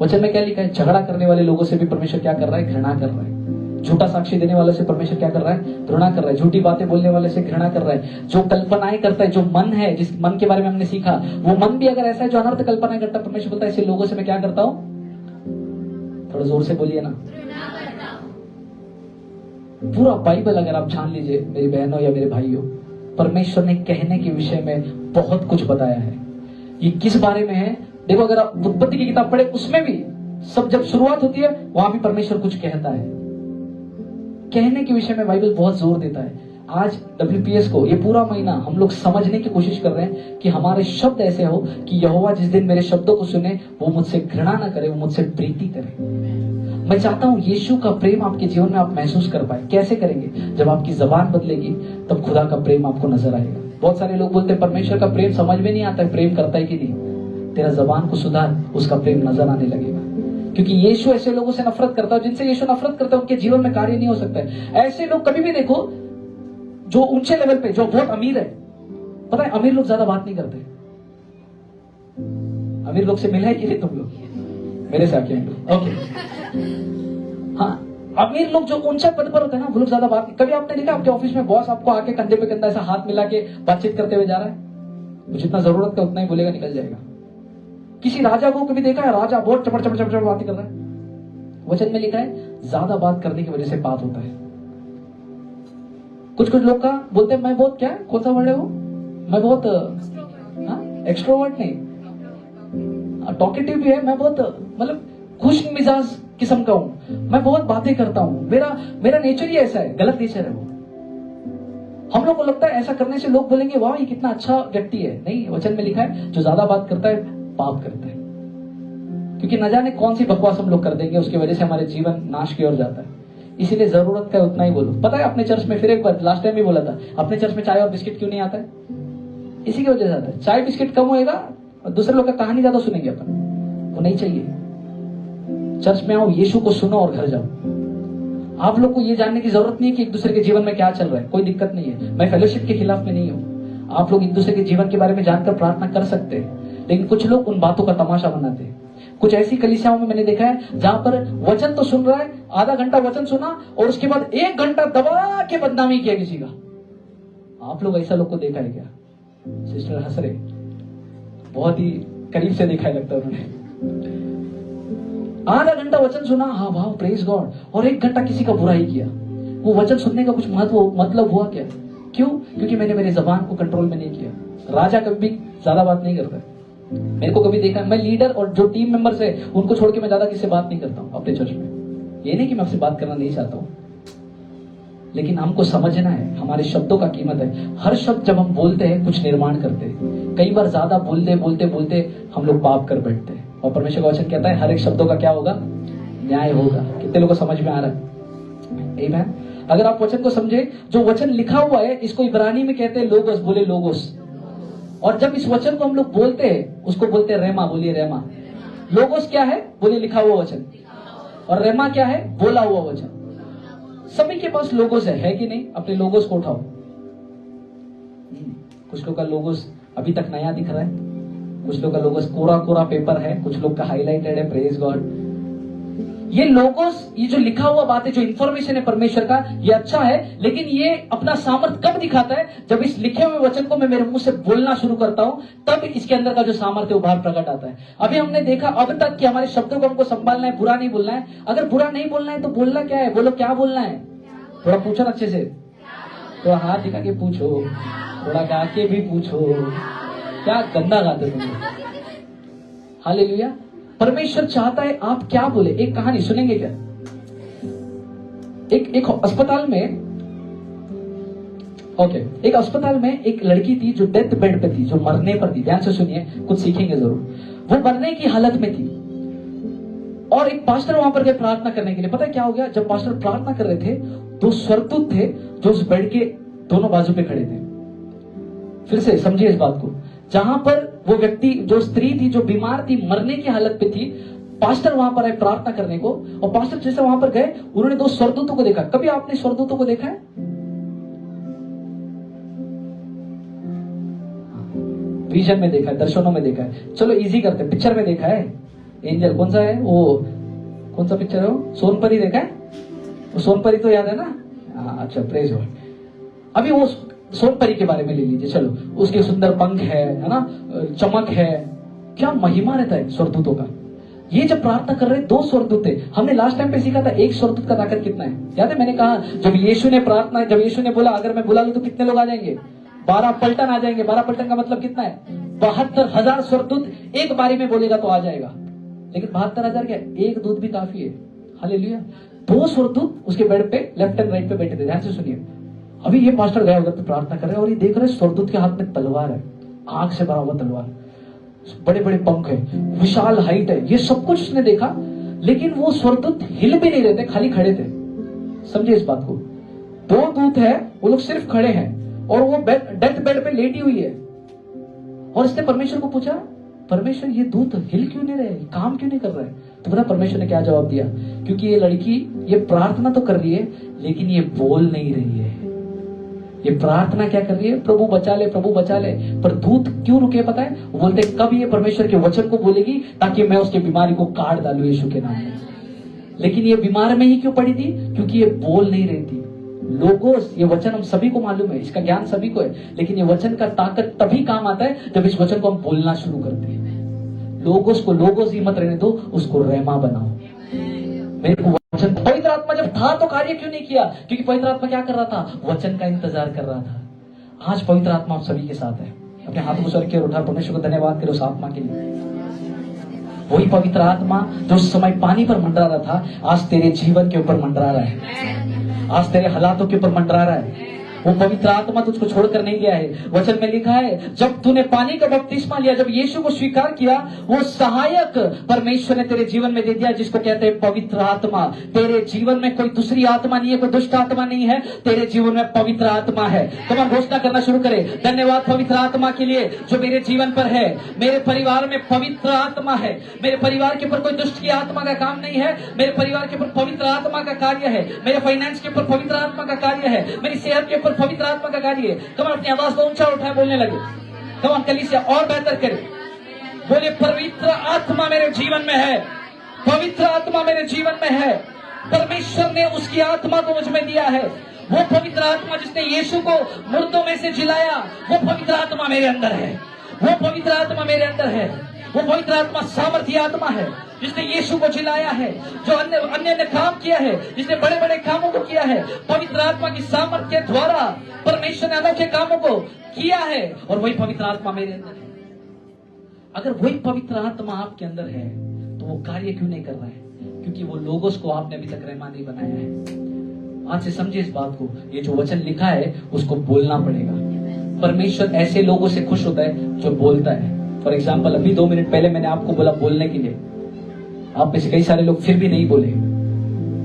वचन में क्या लिखा है? झगड़ा करने वाले लोगों से भी परमेश्वर क्या कर रहा है? घृणा कर रहा है। झूठा साक्षी देने वाले से परमेश्वर क्या कर रहा है? घृणा कर रहा है। झूठी बातें बोलने वाले से घृणा कर रहा है। जो कल्पनाएं करता है, जो मन है, जिस मन के बारे में हमने सीखा, वो मन भी अगर ऐसा है जो अनर्थ कल्पनाएं करता है, परमेश्वर बोलता है ऐसे लोगों से मैं क्या करता हूं? थोड़ा जोर से बोलिए ना। पूरा बाइबल अगर आप छान लीजिए मेरी बहनों या मेरे भाइयों, परमेश्वर ने कहने के विषय में बहुत कुछ बताया है। ये किस बारे में है? देखो, अगर आप उत्पत्ति की किताब पढ़े, उसमें भी सब जब शुरुआत होती है वहां भी परमेश्वर कुछ कहता है। कहने के विषय में बाइबल बहुत जोर देता है। आज WPS को ये पूरा महीना हम लोग समझने की कोशिश कर रहे हैं कि हमारे शब्द ऐसे हो कि यहोवा जिस दिन मेरे शब्दों को सुने, वो मुझसे घृणा ना करे, वो मुझसे प्रीति करे। मैं चाहता हूं यीशु का प्रेम आपके जीवन में आप महसूस कर पाए। कैसे करेंगे? जब आपकी जबान बदलेगी, तब खुदा का प्रेम आपको नजर आएगा। बहुत सारे लोग बोलते हैं परमेश्वर का प्रेम समझ में नहीं आता है, प्रेम करता है कि नहीं। तेरा जबान को सुधार, उसका प्रेम नजर आने लगेगा। क्योंकि यीशु ऐसे लोगों से नफरत करता है, जिनसे यीशु नफरत करता है उनके जीवन में कार्य नहीं हो सकता है। ऐसे लोग कभी भी देखो जो ऊंचे लेवल पे, जो बहुत अमीर है, पता है अमीर लोग ज्यादा बात नहीं करते। अमीर लोग से मिला है कि नहीं तुम लोग? मेरे से आके ओके। हाँ, अमीर लोग जो ऊंचा पद पर होते हैं ना, वो लोग ज्यादा बात नहीं। कभी आपने देखा आपके ऑफिस में बॉस आपको आके कंधे पे कंधा ऐसा हाथ मिला के बातचीत करते हुए जा रहा है? वो जितना जरूरत का उतना ही बोलेगा, निकल जाएगा। किसी राजा को कभी देखा है? राजा बहुत चपड़ चपड़ चपड़ बातें कर रहा है। वचन में लिखा है ज्यादा बात करने की वजह से पाप होता है। कुछ कुछ लोग का बोलते हैं मैं बहुत क्या है, कौन सा वर्ड है वो, मैं बहुत एक्सट्रोवर्ट नहीं, टॉकेटिव भी है, मैं बहुत मतलब खुश मिजाज किस्म का हूं, मैं बहुत बातें करता हूं, मेरा नेचर ही ऐसा है। गलत नेचर है वो। हम लोग को लगता है ऐसा करने से लोग बोलेंगे वाह ये कितना अच्छा व्यक्ति है। नहीं, वचन में लिखा है जो ज्यादा बात करता है पाप करता है, क्योंकि न जाने कौन सी बकवास हम लोग कर देंगे, उसकी वजह से हमारे जीवन नाश की ओर जाता है। इसीलिए जरूरत का उतना ही बोलो। पता है अपने चर्च में, फिर एक बार लास्ट टाइम भी बोला था, अपने चर्च में चाय और बिस्किट क्यों नहीं आता है? इसी की वजह से आता है। चाय बिस्किट कम होएगा और दूसरे लोग का कहानी ज्यादा सुनेंगे अपन, वो नहीं चाहिए। चर्च में आओ, यीशु को सुनो और घर जाओ। आप लोग को ये जानने की जरूरत नहीं है कि एक दूसरे के जीवन में क्या चल रहा है, कोई दिक्कत नहीं है। मैं फेलोशिप के खिलाफ में नहीं हूं। आप लोग एक दूसरे के जीवन के बारे में जानकर प्रार्थना कर सकते हैं, लेकिन कुछ लोग उन बातों का तमाशा बनाते हैं। कुछ ऐसी कलीसियाओं में मैंने देखा है जहां पर वचन तो सुन रहा है, आधा घंटा वचन सुना और उसके बाद 1 घंटा दबा के बदनामी किया किसी का। आप लोग ऐसा लोग को देखा है क्या? सिस्टर हंस रहे, बहुत ही करीब से देखा है लगता है उन्होंने। आधा घंटा वचन सुना, हाँ वाह प्रेज गॉड, और 1 घंटा किसी का बुराई किया। वो वचन सुनने का कुछ मतलब हुआ क्या? क्यों? क्योंकि मैंने मेरी जबान को कंट्रोल में नहीं किया। राजा कभी भी ज्यादा बात नहीं करता। मेरे को कभी देखा, मैं लीडर और जो टीम मेंबर्स है उनको छोड़ के मैं ज्यादा किसी से बात नहीं करता हूँ अपने चर्च में। ये नहीं कि मैं आपसे बात करना नहीं चाहता हूँ, लेकिन हमको समझना है हमारे शब्दों का कीमत है। हर शब्द जब हम बोलते हैं कुछ निर्माण करते हैं। कई बार ज्यादा बोलते बोलते बोलते हम लोग पाप कर बैठते हैं, और परमेश्वर का वचन कहता है हर एक शब्दों का क्या होगा? न्याय होगा। कितने लोगों को समझ में आ रहा है? आमीन। अगर आप वचन को समझे, जो वचन लिखा हुआ है इसको इब्रानी में कहते हैं लोगोस, बोले लोगोस। और जब इस वचन को हम लोग बोलते हैं उसको बोलते हैं रेमा, बोलिए रेमा। लोगोस क्या है? बोलिए लिखा हुआ वचन। और रेमा क्या है? बोला हुआ वचन। सभी के पास लोगोस है कि नहीं? अपने लोगोस को उठाओ। कुछ लोग का लोगोस अभी तक नया दिख रहा है, कुछ लोग का लोगोस कोरा कोरा पेपर है, कुछ लोग का हाईलाइटेड है। Praise God. ये लोगोस, ये जो लिखा हुआ बात है, जो इंफॉर्मेशन है परमेश्वर का, ये अच्छा है, लेकिन ये अपना सामर्थ कब दिखाता है? जब इस लिखे हुए वचन को मैं मेरे मुंह से बोलना शुरू करता हूं, तब इसके अंदर का जो सामर्थ्य उभार प्रकट आता है। अभी हमने देखा अब तक कि हमारे शब्दों को हमको संभालना है, बुरा नहीं बोलना है। अगर बुरा नहीं बोलना है तो बोलना क्या है? बोलो क्या बोलना है? थोड़ा पूछो अच्छे से, थोड़ा हाथ दिखा के पूछो, थोड़ा गा के भी पूछो। क्या गंदा गाते तुम। हालेलुया। परमेश्वर चाहता है आप क्या बोले। एक कहानी सुनेंगे क्या? एक अस्पताल में एक अस्पताल में एक लड़की थी जो डेथ बेड पे थी, जो मरने पर थी। ध्यान से सुनिए, कुछ सीखेंगे जरूर। वो मरने की हालत में थी और एक पास्टर वहां पर गए प्रार्थना करने के लिए। पता है क्या हो गया? जब पास्टर प्रार्थना कर रहे थे, 2 स्वर्गदूत थे जो उस बेड के दोनों बाजू पे खड़े थे। फिर से समझिए इस बात को। जहां पर वो व्यक्ति, जो स्त्री थी, जो बीमार थी, मरने की हालत पे थी, पास्टर वहां पर आए प्रार्थना करने को, और पास्टर जैसे वहां पर गए, उन्होंने 2 स्वर्गदूतों को देखा। कभी आपने स्वर्गदूतों को देखा है? विजन में देखा है, दर्शनों में देखा है। चलो इजी करते हैं, पिक्चर में देखा है। एंजल कौन सा है वो? कौन सा पिक्चर है वो? सोनपरी देखा है? वो सोनपरी तो याद है ना? हाँ, अच्छा प्रेज हो। अभी वो सोनपरी के बारे में ले लीजिए। चलो, उसके सुंदर पंख है ना, चमक है, क्या महिमा रहता है स्वर्गदूतों का। ये जब प्रार्थना कर रहे 2 स्वर्गदूत थे। हमने लास्ट टाइम पे सीखा था एक स्वर्गदूत का ताकत कितना है, याद है? मैंने कहा जब यीशु ने बोला अगर मैं बुला लूं तो कितने लोग आ जाएंगे? 12 पलटन आ जाएंगे। 12 पलटन का मतलब कितना है? 72,000 स्वर्गदूत एक बारी में बोलेगा तो आ जाएगा। लेकिन 72,000 क्या, एक दूत भी काफी है। हालेलुया। 2 स्वर्गदूत उसके बेड पे लेफ्ट एंड राइट पे बैठे थे। ध्यान से सुनिए। अभी ये पास्टर गया उधर पे प्रार्थना कर रहे हैं और ये देख रहे स्वर्गदूत के हाथ में तलवार है, आग से भरा हुआ तलवार, बड़े बड़े पंख है, विशाल हाइट है। ये सब कुछ उसने देखा, लेकिन वो स्वर्गदूत हिल भी नहीं रहे थे, खाली खड़े थे। समझे इस बात को? 2 दूत है, वो लोग सिर्फ खड़े हैं और वो डेथ बेड पे लेटी हुई है। और इसने परमेश्वर को पूछा, परमेश्वर ये दूत हिल क्यों नहीं रहे, काम क्यों नहीं कर रहे? तो पता परमेश्वर ने क्या जवाब दिया? क्योंकि ये लड़की ये प्रार्थना तो कर रही है, लेकिन ये बोल नहीं रही है। ये प्रार्थना क्या कर रही है? प्रभु बचा ले, प्रभु बचा ले। पर दूत क्यों रुके पता है? वो बोलते कब ये परमेश्वर के वचन को बोलेगी ताकि मैं उसकी बीमारी को काट डालूं यीशु के नाम में। लेकिन ये बीमार में ही क्यों पड़ी थी? क्योंकि ये बोल नहीं रही थी। लोगोस, ये वचन हम सभी को मालूम है, इसका ज्ञान सभी को है, लेकिन ये वचन का ताकत तभी काम आता है जब इस वचन को हम बोलना शुरू करते हैं। लोगोस को लोगोस ही मत रहने दो, उसको रहमा बनाओ। मेरे को वचन, पवित्र आत्मा जब था तो कार्य क्यों नहीं किया? क्योंकि पवित्र आत्मा क्या कर रहा था? वचन का इंतजार कर रहा था। आज पवित्र आत्मा आप सभी के साथ है। अपने हाथों को स्वर्ग की ओर उठा, परमेश्वर को धन्यवाद करो उस आत्मा के लिए। वही पवित्र आत्मा जो उस समय पानी पर मंडरा रहा था, आज तेरे जीवन के ऊपर मंडरा रहा है, आज तेरे हालातों के ऊपर मंडरा रहा है। वो पवित्र आत्मा तुझको छोड़कर नहीं गया है। वचन में लिखा है, जब तूने पानी का बपतिस्मा लिया, जब यीशु को स्वीकार किया, वो सहायक परमेश्वर ने तेरे जीवन में दे दिया, जिसको कहते हैं पवित्र आत्मा। तेरे जीवन में कोई दूसरी आत्मा नहीं है, कोई दुष्ट आत्मा नहीं है, तेरे जीवन में पवित्र आत्मा है। तो हम घोषणा करना शुरू करें, धन्यवाद पवित्र आत्मा के लिए जो मेरे जीवन पर है। मेरे परिवार में पवित्र आत्मा है। मेरे परिवार के ऊपर कोई दुष्ट की आत्मा का काम नहीं है। मेरे परिवार के ऊपर पवित्र आत्मा का कार्य है। मेरे फाइनेंस के ऊपर पवित्र आत्मा का कार्य है। मेरी सेहत के ऊपर पवित्र आत्मा का कार्य है। कम अपनी आवाज को ऊंचा उठाए, बोलने लगे। कम कलीसिया और बेहतर करे, बोले पवित्र आत्मा मेरे जीवन में है, पवित्र आत्मा मेरे जीवन में है। परमेश्वर ने उसकी आत्मा को मुझ में दिया है। वो पवित्र आत्मा जिसने यीशु को मुर्दों में से जिलाया, वो पवित्र आत्मा मेरे अंदर है। वो पवित्र आत्मा मेरे अंदर है। वो पवित्र आत्मा सामर्थ्य आत्मा है जिसने यीशु को जिलाया है, जो अन्य काम किया है, जिसने बड़े बड़े कामों को किया है। पवित्र आत्मा की सामर्थ्य के द्वारा परमेश्वर ने अनोखे कामों को किया है, और वही पवित्र आत्मा मेरे अंदर है। अगर वही पवित्र आत्मा आपके अंदर है तो वो कार्य क्यों नहीं कर रहा है? क्योंकि वो लोगों को आपने अभी तक रहमा नहीं बनाया है। आज से समझिए इस बात को, ये जो वचन लिखा है उसको बोलना पड़ेगा। परमेश्वर ऐसे लोगों से खुश होता है जो बोलता है। फॉर एग्जाम्पल, अभी 2 मिनट पहले मैंने आपको बोला बोलने के लिए, आप में से कई सारे लोग फिर भी नहीं बोले।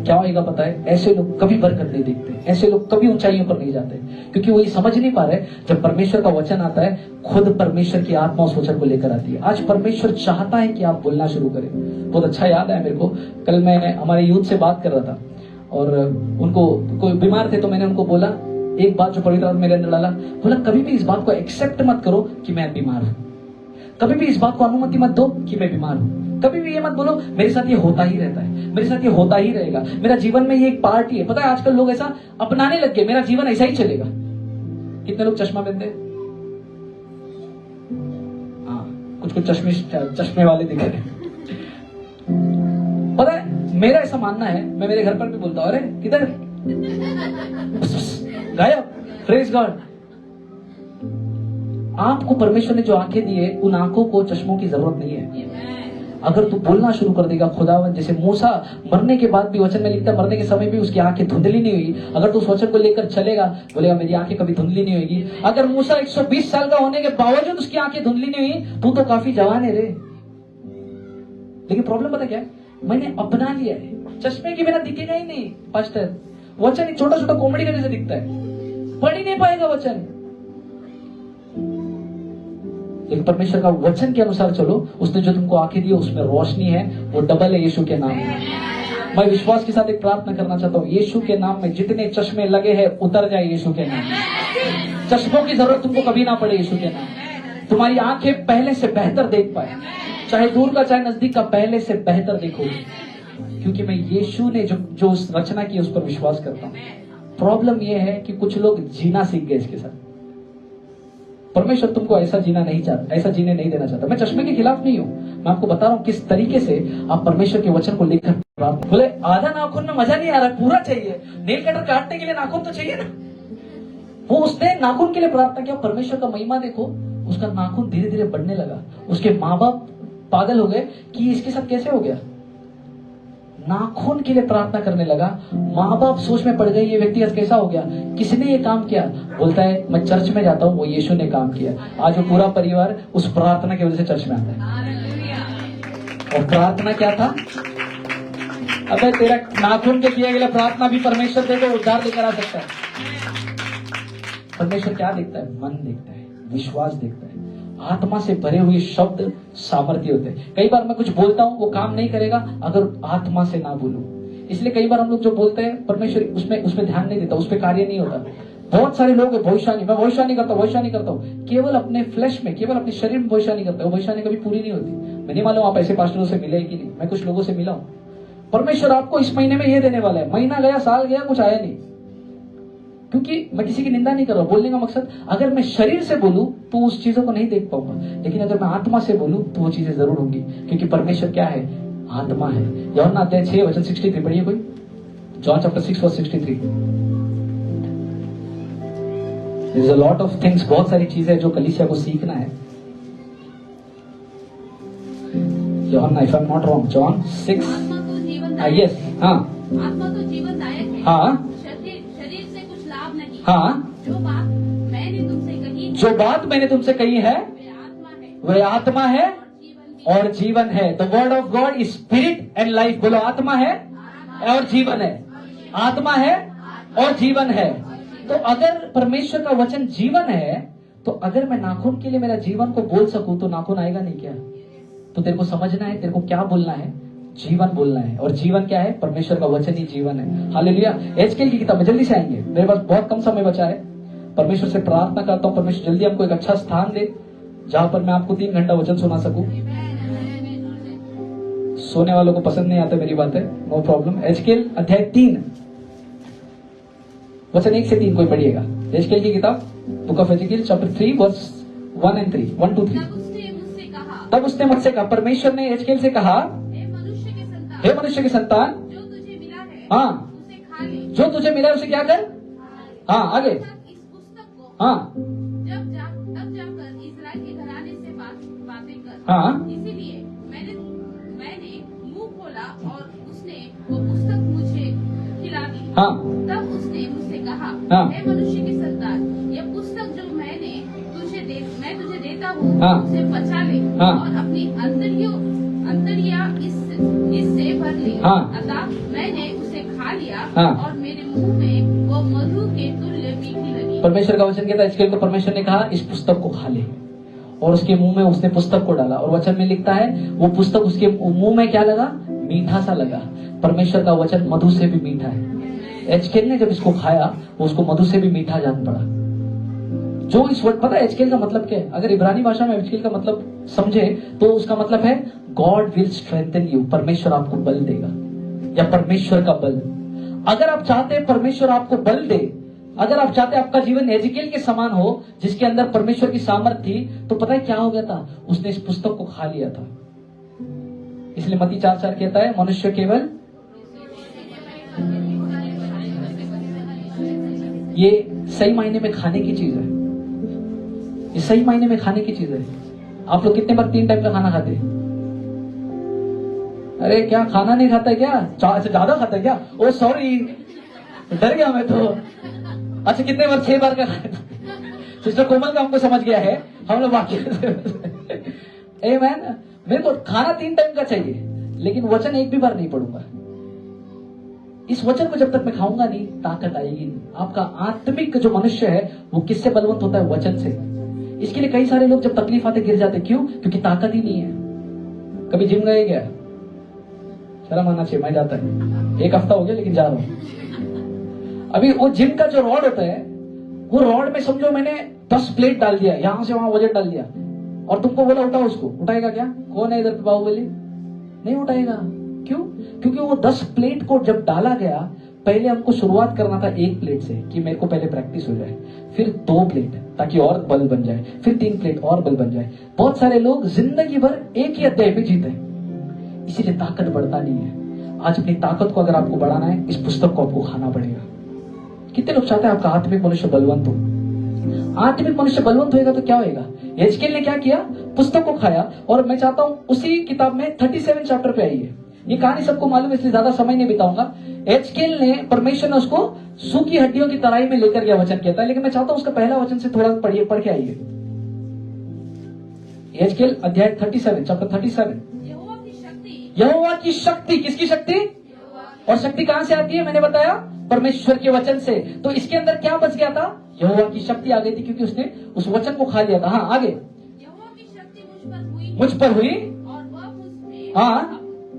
क्या होगा पता है? ऐसे लोग कभी बरकत नहीं देखते, ऐसे लोग कभी ऊंचाइयों पर नहीं जाते, क्योंकि वो ये समझ नहीं पा रहे। जब परमेश्वर का वचन आता है, खुद परमेश्वर की आत्मा उस वचन को लेकर आती है। आज परमेश्वर चाहता है कि आप बोलना शुरू करें। बहुत अच्छा याद है मेरे को, कल मैं हमारे यूथ से बात कर रहा था और उनको कोई बीमार थे, तो मैंने उनको बोला एक बात जो पवित्र आत्मा मेरे अंदर डाला, बोला कभी भी इस बात को एक्सेप्ट मत करो कि मैं बीमार हूं। कभी भी इस बात को अनुमति मत दो कि मैं बीमार हूं। कभी भी ये मत बोलो मेरे साथ ये होता ही रहता है, मेरे साथ ये होता ही रहेगा, मेरा जीवन में ये एक पार्ट ही है। पता है आजकल लोग ऐसा अपनाने लग गए, मेरा जीवन ऐसा ही चलेगा। कितने लोग चश्मा पहनते हैं? हाँ, कुछ चश्मे वाले दिख रहे हैं। पता है मेरा ऐसा मानना है, मैं मेरे घर पर भी बोलता हूं, अरे किधर गायब, प्रेज गॉड। आपको परमेश्वर ने जो आंखें दी है, उन आंखों को चश्मों की जरूरत नहीं है। अगर तू बोलना शुरू कर देगा, खुदावन जैसे मूसा मरने के बाद भी, वचन में लिखता मरने के समय भी उसकी आंखें धुंधली नहीं हुई। अगर तू उस वचन को लेकर चलेगा, बोलेगा मेरी आंखें कभी धुंधली नहीं होगी। अगर मूसा 120 साल का होने के बावजूद उसकी आंखें धुंधली नहीं हुई, तू तो काफी जवान है रे। लेकिन प्रॉब्लम पता क्या है? मैंने अपना लिया है, चश्मे के बिना दिखेगा ही नहीं। पास्टर वचन एक छोटा छोटा कॉमेडी का जैसे दिखता है, पढ़ ही नहीं पाएगा वचन। लेकिन परमेश्वर का वचन के अनुसार चलो, उसने जो तुमको आंखें दी उसमें रोशनी है, वो डबल है यीशु के नाम में। मैं विश्वास के साथ एक प्रार्थना करना चाहता हूँ, यीशु के नाम में जितने चश्मे लगे हैं उतर जाए यीशु के नाम में। चश्मों की जरूरत तुमको कभी ना पड़े यीशु के नाम में। तुम्हारी आंखें पहले से बेहतर देख पाए, चाहे दूर का चाहे नजदीक का, पहले से बेहतर देखोगे। क्योंकि मैं यीशु ने जो रचना की उस पर विश्वास करता हूँ। प्रॉब्लम यह है कि कुछ लोग जीना सीख गए इसके साथ। परमेश्वर तुमको ऐसा जीना नहीं चाहता, ऐसा जीने नहीं देना चाहता। मैं चश्मे के खिलाफ नहीं हूं, मैं आपको बता रहा हूं किस तरीके से आप परमेश्वर के वचन को लेकर प्रार्थना। बोले आधा नाखून में मजा नहीं आ रहा, पूरा चाहिए। नेल कटर काटने के लिए नाखून तो चाहिए ना। वो उसने नाखून के लिए प्रार्थना किया। परमेश्वर का महिमा देखो, उसका नाखून धीरे धीरे बढ़ने लगा। उसके माँ बाप पागल हो गए कि इसके साथ कैसे हो गया। नाखून के लिए प्रार्थना करने लगा। माँ बाप सोच में पड़ गए, ये व्यक्ति कैसा हो गया, किसने ये काम किया। बोलता है मैं चर्च में जाता हूँ, वो यीशु ने काम किया। आज वो पूरा परिवार उस प्रार्थना की वजह से चर्च में आता है। और प्रार्थना क्या था? अबे तेरा नाखून के किया गया प्रार्थना भी परमेश्वर देखो उद्धार लेकर आ सकता है। परमेश्वर क्या देखता है? मन देखता है, विश्वास देखता है। आत्मा से भरे हुए शब्द सामर्थ्य होते हैं। कई बार मैं कुछ बोलता हूं, वो काम नहीं करेगा अगर आत्मा से ना बोलूं। इसलिए कई बार हम लोग जो बोलते हैं, परमेश्वर उसमें ध्यान नहीं देता, उस पर कार्य नहीं होता। बहुत सारे लोग भविष्यवाणी, मैं भविष्यवाणी करता हूँ, केवल अपने फ्लैश में, केवल अपने शरीर में भविष्यवाणी करता है। वो भविष्यवाणी कभी पूरी नहीं होती। मैं नहीं मालूम आप ऐसे पास्टरों से मिले कि नहीं, मैं कुछ लोगों से मिला हूं। परमेश्वर आपको इस महीने में ये देने वाला है। महीना गया, साल गया, कुछ आया नहीं। क्योंकि मैं किसी की निंदा नहीं कर रहा हूं। बोलने का मकसद, अगर मैं शरीर से बोलूं तो उस चीजों को नहीं देख पाऊंगा, लेकिन अगर मैं आत्मा से बोलूं तो वो चीजें जरूर होंगी, क्योंकि परमेश्वर क्या है? आत्मा है। यूहन्ना अध्याय 6 वचन 63 पढ़िए कोई। John chapter 6 verse 63। There is a lot of things, बहुत सारी चीजें जो कलीसिया को सीखना है। यूहन्ना, if I'm not wrong, John 6। आत्मा तो जीवन यस, हाँ आत्मा तो जीवनदायक है। हाँ शरीर से कुछ लाभ नहीं। हाँ। जो बात मैंने तुमसे कही, जो बात मैंने तुमसे कही है वे आत्मा है वह आत्मा है और जीवन है। The word of God is spirit and life. बोलो, आत्मा है और जीवन है। आत्मा है और जीवन है। तो अगर परमेश्वर का वचन जीवन है, तो अगर मैं नाखून के लिए मेरा जीवन को बोल सकूं तो नाखून आएगा नहीं क्या? तो तेरे को समझना है, तेरे को क्या बोलना है? जीवन बोलना है। और जीवन क्या है? परमेश्वर का वचन ही जीवन है। हालेलुया। एजकेल की किताब में जल्दी से आएंगे, मेरे पास बहुत कम समय बचा है। परमेश्वर से प्रार्थना करता हूँ परमेश्वर जल्दी हमको एक अच्छा स्थान दे जहां पर मैं आपको 3 घंटा वचन सुना सकूं। सोने वालों को पसंद नहीं आता मेरी बातें, नो प्रॉब्लम। एजकेल अध्याय 3 वचन 1 से 3 कोई पढ़िएगा। एजकेल की किताब, book of Ezekiel chapter 3 verse 1 and 3, 1 to 3। तब उसने मुझसे कहा, परमेश्वर ने एजकेल से कहा, हे मनुष्य के संतान, जो तुझे मिला है हाँ, उसे खा ले। जो तुझे मिला है उसे क्या कर? हाँ, आगे। इस पुस्तक को हाँ तब जाकर इस्राएल के घराने से बातें कर। हाँ इसीलिए मैंने मुंह खोला और उसने वो पुस्तक मुझे खिला दी। हाँ तब उसने मुझसे कहा, हाँ। हे मनुष्य के संतान, यह पुस्तक जो मैं तुझे देता हूँ, हाँ। उसे बचा ले हाँ। और अपनी अंतरिया इससे भर ले। हाँ। अतः मैंने उसे खा लिया हाँ। और मेरे मुंह में वो मधु के तुल्य मीठी लगी। परमेश्वर का वचन कहता है, एजकेल को परमेश्वर ने कहा इस पुस्तक को खा ले, और उसके मुंह में उसने पुस्तक को डाला। और वचन में लिखता है वो पुस्तक उसके मुंह में क्या लगा? मीठा सा लगा। परमेश्वर का वचन मधु से भी मीठा है। एजकेल ने जब इसको खाया वो उसको मधु से भी मीठा जान पड़ा। जो इस वर्ड, पता है एजकेल का मतलब क्या है? अगर इब्रानी भाषा में एजकेल का मतलब समझे तो उसका मतलब है गॉड विल स्ट्रेंथन यू। परमेश्वर आपको बल देगा, या परमेश्वर का बल। अगर आप चाहते हैं परमेश्वर आपको बल दे, अगर आप चाहते हैं आपका जीवन एजकेल के समान हो जिसके अंदर परमेश्वर की सामर्थ थी, तो पता है क्या हो गया था? उसने इस पुस्तक को खा लिया था। इसलिए मत्ती 4:4 कहता है, मनुष्य केवल, ये सही मायने में खाने की चीज है। ये सही मायने में खाने की चीज है। आप लोग कितने बार 3 टाइम का खाना खाते हैं? अरे क्या खाना नहीं खाता है क्या? ज्यादा खाता है क्या? ओ सॉरी, डर गया मैं तो। अच्छा, कितने बार? 6 बार का सिस्टर कोमल का हमको समझ गया है, हम लोग बाकी। आमेन। मेरे को खाना 3 टाइम का चाहिए, लेकिन वचन एक भी बार नहीं पढ़ूंगा। इस वचन को जब तक मैं खाऊंगा नहीं, ताकत आएगी नहीं। आपका आत्मिक जो मनुष्य है वो किससे बलवंत होता है? वचन से। इसके लिए कई सारे लोग जब तकलीफ आते गिर जाते, क्यों? क्योंकि ताकत ही नहीं है। कभी जिम गए क्या? शर्म आना चाहिए, मैं जाता है 1 हफ्ता हो गया लेकिन जा रहा हूं। अभी वो जिम का जो रॉड होता है, वो रॉड में समझो मैंने 10 प्लेट डाल दिया, यहां से वहां वजन डाल दिया, और तुमको बोला उठाओ उसको, उठाएगा क्या? कौन है इधर पे बाहुबली? नहीं उठाएगा। क्यों? क्योंकि वो 10 प्लेट को जब डाला गया, पहले हमको शुरुआत करना था 1 प्लेट से, कि मेरे को पहले प्रैक्टिस हो जाए, फिर 2 प्लेट ताकि और बल बन जाए, फिर 3 प्लेट और बल बन जाए। बहुत सारे लोग जिंदगी भर एक ही अध्याय में जीते, इसीलिए ताकत बढ़ता नहीं है। आज अपनी ताकत को अगर आपको बढ़ाना है, इस पुस्तक को आपको खाना पड़ेगा। कितने लोग चाहते हैं आपका आत्मिक मनुष्य बलवंत हो? आत्मिक मनुष्य बलवंत होएगा तो क्या होएगा? एजकेल ने क्या किया? पुस्तक को खाया। और मैं चाहता हूं उसी किताब में 37 चैप्टर पे आई है। ये कहानी सबको मालूम है, इसलिए ज्यादा समय नहीं बिताऊंगा। एजकेल ने, परमेश्वर ने उसको सूखी हड्डियों की तराई में लेकर गया, वचन कहता है, लेकिन मैं चाहता हूं उसका पहला वचन से थोड़ा पढ़ के आइए। एजकेल अध्याय 37 चैप्टर 37। यहोवा की शक्ति, किसकी शक्ति? और शक्ति कहां से आती है? मैंने बताया परमेश्वर के वचन से। तो इसके अंदर क्या बच गया था? यहोवा की शक्ति आ गई थी, क्योंकि उसने उस वचन को खा लिया था। हाँ, आगे। यहोवा की शक्ति मुझ पर हुई और वह मुझ हाँ